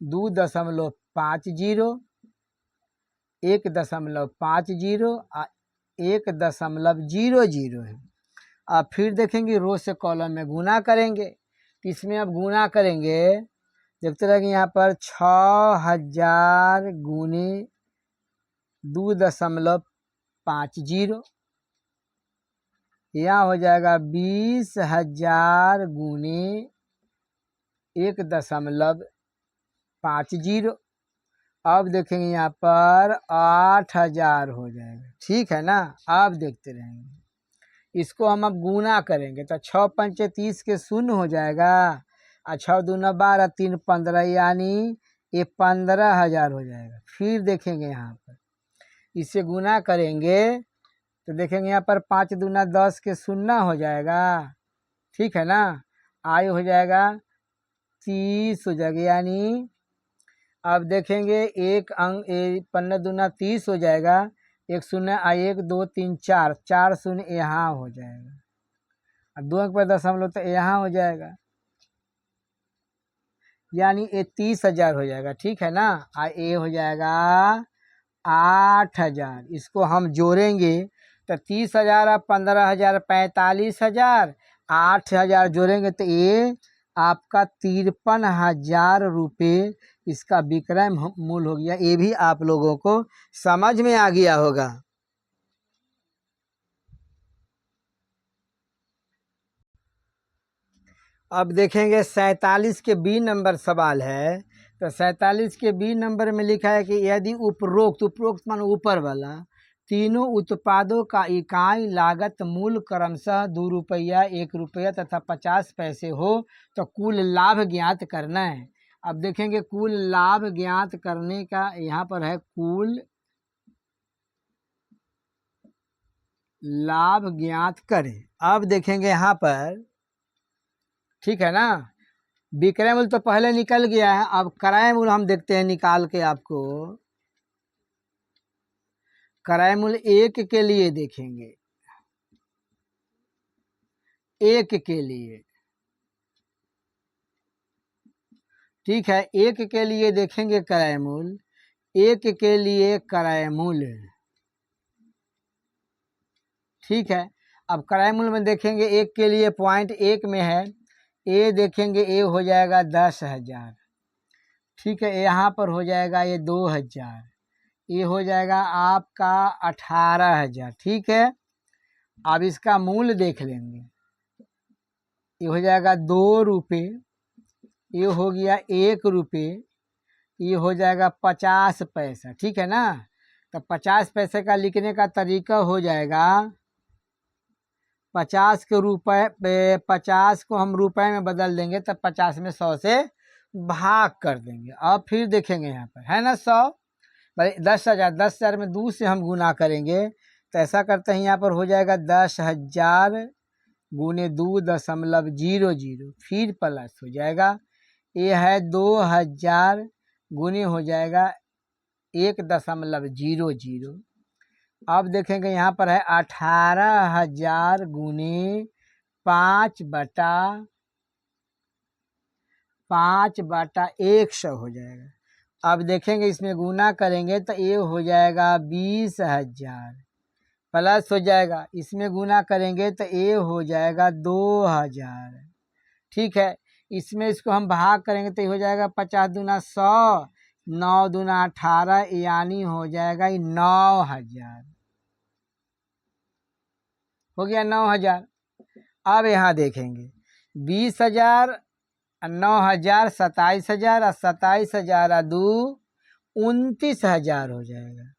2.50, 1.50 और 1.00 है। अब फिर देखेंगे रो से कॉलम में गुना करेंगे, तो इसमें अब गुना करेंगे, देखते रहेंगे यहाँ पर 6,000 गुने 2.50, यहाँ हो जाएगा 20,000 गुने 1.50। अब देखेंगे यहाँ पर 8,000 हो जाएगा, ठीक है ना। अब देखते रहेंगे, इसको हम अब गुना करेंगे तो 6 पंचे 30 के 0 हो जाएगा, और 6 दूना 12, 3 15, यानी ये 15,000 हो जाएगा। फिर देखेंगे यहाँ पर इसे गुना करेंगे तो देखेंगे यहाँ पर 5 दूना 10 के 0 हो जाएगा, ठीक है ना। आय हो जाएगा 30 हो जाएगा, यानी अब देखेंगे एक अंक 15 दूना 30 हो जाएगा, 1 0 1 2 3 4, 4 0 यहाँ हो जाएगा, और 2 अंक पर दशमलव तो यहाँ हो जाएगा, यानी ये 30,000 हो जाएगा, ठीक है ना। ये हो जाएगा 8,000। इसको हम जोड़ेंगे तो 30,000 और 15,000 45,000, 8,000 जोड़ेंगे तो ये आपका 53,000 रुपये इसका विक्रय मूल्य हो गया। ये भी आप लोगों को समझ में आ गया होगा। अब देखेंगे 47 के बी नंबर सवाल है, तो 47 के बी नंबर में लिखा है कि यदि उपरोक्त मान ऊपर वाला तीनों उत्पादों का इकाई लागत मूल्य क्रमशः 2 रुपया, 1 रुपया तथा 50 पैसे हो तो कुल लाभ ज्ञात करना है। अब देखेंगे कुल लाभ ज्ञात करने का यहाँ पर है, कुल लाभ ज्ञात करें। अब देखेंगे यहाँ पर, ठीक है ना, विक्रय मूल्य तो पहले निकल गया है, अब क्रय मूल्य हम देखते हैं निकाल के। आपको क्रय मूल्य 1 के लिए देखेंगे, 1 के लिए, ठीक है। 1 के लिए देखेंगे क्रय मूल्य, 1 के लिए क्रय मूल्य, ठीक है। अब क्रय मूल्य में देखेंगे 1 के लिए पॉइंट 1 में है, ये देखेंगे ये हो जाएगा 10,000, ठीक है। यहाँ पर हो जाएगा ये 2,000, ये हो जाएगा आपका 18,000, ठीक है। अब इसका मूल्य देख लेंगे, ये हो जाएगा 2 रुपये, ये हो गया 1 रुपये, ये हो जाएगा 50 पैसा, ठीक है ना। तो 50 पैसे का लिखने का तरीका हो जाएगा, 50 के रुपए, 50 को हम रुपए में बदल देंगे तो 50 में 100 से भाग कर देंगे। अब फिर देखेंगे यहाँ पर है ना 100, भाई 10,000, 10,000 में 2 से हम गुना करेंगे तो ऐसा करते हैं, यहाँ पर हो जाएगा 10,000 गुने 2.00, फिर प्लस हो जाएगा, ये है 2,000 गुने हो जाएगा 1.00। अब देखेंगे यहाँ पर है 18,000 गुने 5/100 हो जाएगा। अब देखेंगे इसमें गुना करेंगे तो ये हो जाएगा 20,000, प्लस हो जाएगा, इसमें गुना करेंगे तो ये हो जाएगा 2,000, ठीक है। इसमें इसको हम भाग करेंगे तो ये हो जाएगा 50 दूना 100, 9 दूना 18 यानी हो जाएगा 9,000। हो गया 9,000। अब यहाँ देखेंगे 20,000, 9,000, 27,000 और 27,000 दू 29,000 हो जाएगा।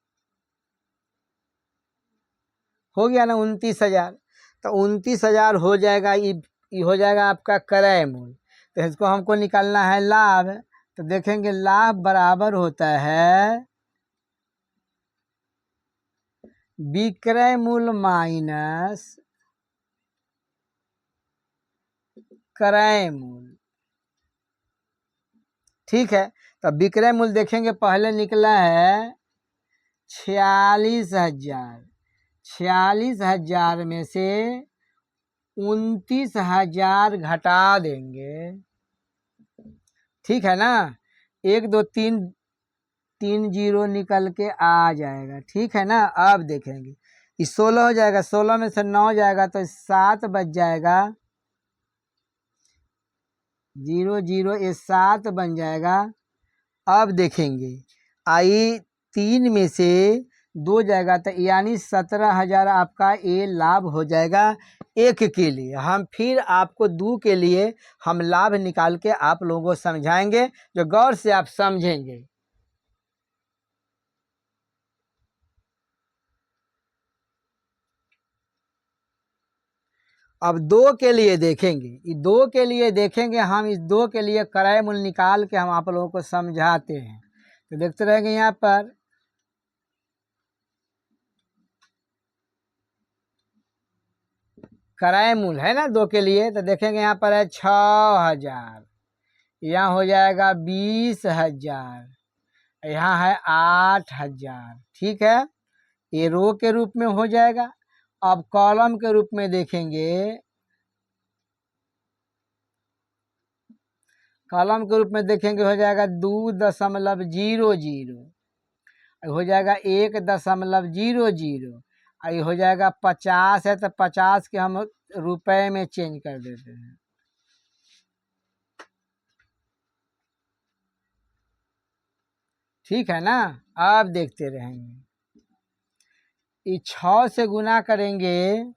हो गया ना 29,000। तो 29,000 हो जाएगा, ये हो जाएगा आपका क्रय मूल्य। तो इसको हमको निकालना है लाभ। तो देखेंगे लाभ बराबर होता है विक्रय मूल्य माइनस क्रय मूल्य। ठीक है, तो विक्रय मूल्य देखेंगे पहले निकला है 46,000। 46,000 में से 29,000 घटा देंगे। ठीक है ना, 1 2 3 3 जीरो निकल के आ जाएगा। ठीक है ना, अब देखेंगे ये 16 हो जाएगा। 16 में से 9 जाएगा तो 7 बच जाएगा। 0 0 ये 7 बन जाएगा। अब देखेंगे आई 3 में से 2 जाएगा तो यानी 17,000 आपका ये लाभ हो जाएगा एक के लिए। हम फिर आपको 2 के लिए हम लाभ निकाल के आप लोगों को समझाएंगे, जो गौर से आप समझेंगे। अब 2 के लिए देखेंगे, ये 2 के लिए देखेंगे हम। इस 2 के लिए क्रय मूल्य निकाल के हम आप लोगों को समझाते हैं। तो देखते रहेंगे यहाँ पर क्रय मूल्य है ना 2 के लिए। तो देखेंगे यहाँ पर है 6,000, यहाँ हो जाएगा 20,000, यहाँ है 8,000। ठीक है, ये रो के रूप में हो जाएगा। अब कॉलम के रूप में देखेंगे, कॉलम के रूप में देखेंगे हो जाएगा 2.00, हो जाएगा 1.00, ये हो जाएगा 50 है तो 50 के हम रुपए में चेंज कर देते हैं। ठीक है ना, अब देखते रहेंगे। ये 6 से गुना करेंगे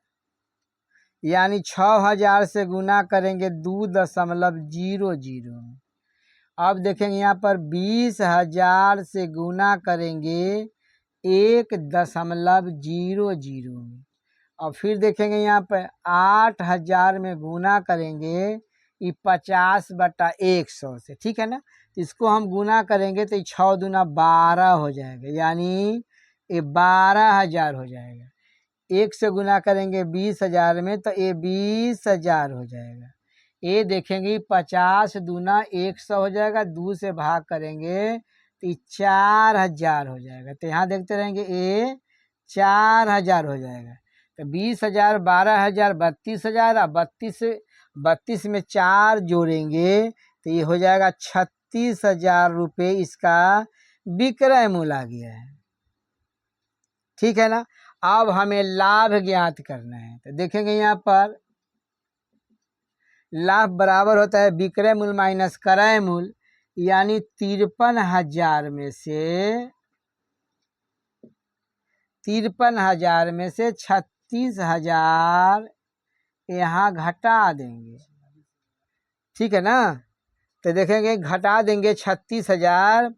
यानी 6,000 से गुना करेंगे 2.00। अब देखेंगे यहाँ पर 20,000 से गुना करेंगे 1.00 में। और फिर देखेंगे यहाँ पर 8,000 में गुना करेंगे ये 50/100 से। ठीक है ना, तो इसको हम गुना करेंगे तो 6 दूना 12 हो जाएगा, यानी ये 12,000 हो जाएगा। 1 से गुना करेंगे 20,000 में तो ये 20,000 हो जाएगा। ये देखेंगे 50 दूना 100 हो जाएगा, 2 से भाग करेंगे तो 4,000 हो जाएगा। तो यहाँ देखते रहेंगे ये 4,000 हो जाएगा। तो 20,000, 12,000, 32,000 और 32 में 4 जोड़ेंगे तो ये हो जाएगा 36,000 रुपये इसका विक्रय मूल्य आ गया है। ठीक है ना, अब हमें लाभ ज्ञात करना है। तो देखेंगे यहाँ पर लाभ बराबर होता है विक्रय मूल्य माइनस क्रय मूल्य, यानी 53,000 में से 36,000 यहाँ घटा देंगे। ठीक है ना, तो देखेंगे घटा देंगे 36,000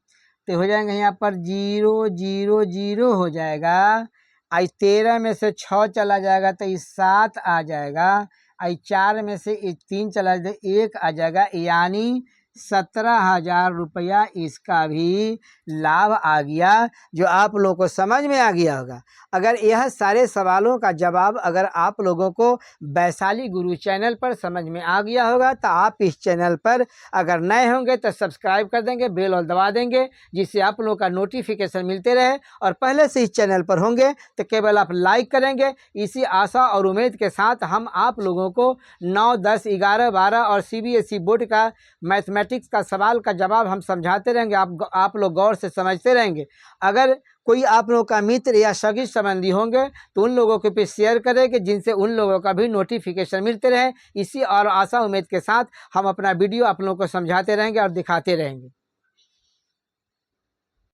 तो हो जाएंगे यहाँ पर 0 0 0 हो जाएगा। आई 13 में से 6 चला जाएगा तो इस 7 आ जाएगा। आई 4 में से 3 चला जाएगा 1 आ जाएगा, यानी 17,000 रुपया इसका भी लाभ आ गया, जो आप लोगों को समझ में आ गया होगा। अगर यह सारे सवालों का जवाब अगर आप लोगों को वैशाली गुरु चैनल पर समझ में आ गया होगा तो आप इस चैनल पर अगर नए होंगे तो सब्सक्राइब कर देंगे, बेल और दबा देंगे, जिससे आप लोगों का नोटिफिकेशन मिलते रहे। और पहले से इस चैनल पर होंगे तो केवल आप लाइक करेंगे। इसी आशा और उम्मीद के साथ हम आप लोगों को 9, 10, 11, 12 और CBSE बोर्ड का मैथमेटिक्स का सवाल का जवाब हम समझाते रहेंगे। आप लोग गौर से समझते रहेंगे। अगर कोई आप लोगों का मित्र या सगी संबंधी होंगे तो उन लोगों के पे शेयर करेंगे, जिनसे उन लोगों का भी नोटिफिकेशन मिलते रहे। इसी और आशा उम्मीद के साथ हम अपना वीडियो आप लोगों को समझाते रहेंगे और दिखाते रहेंगे।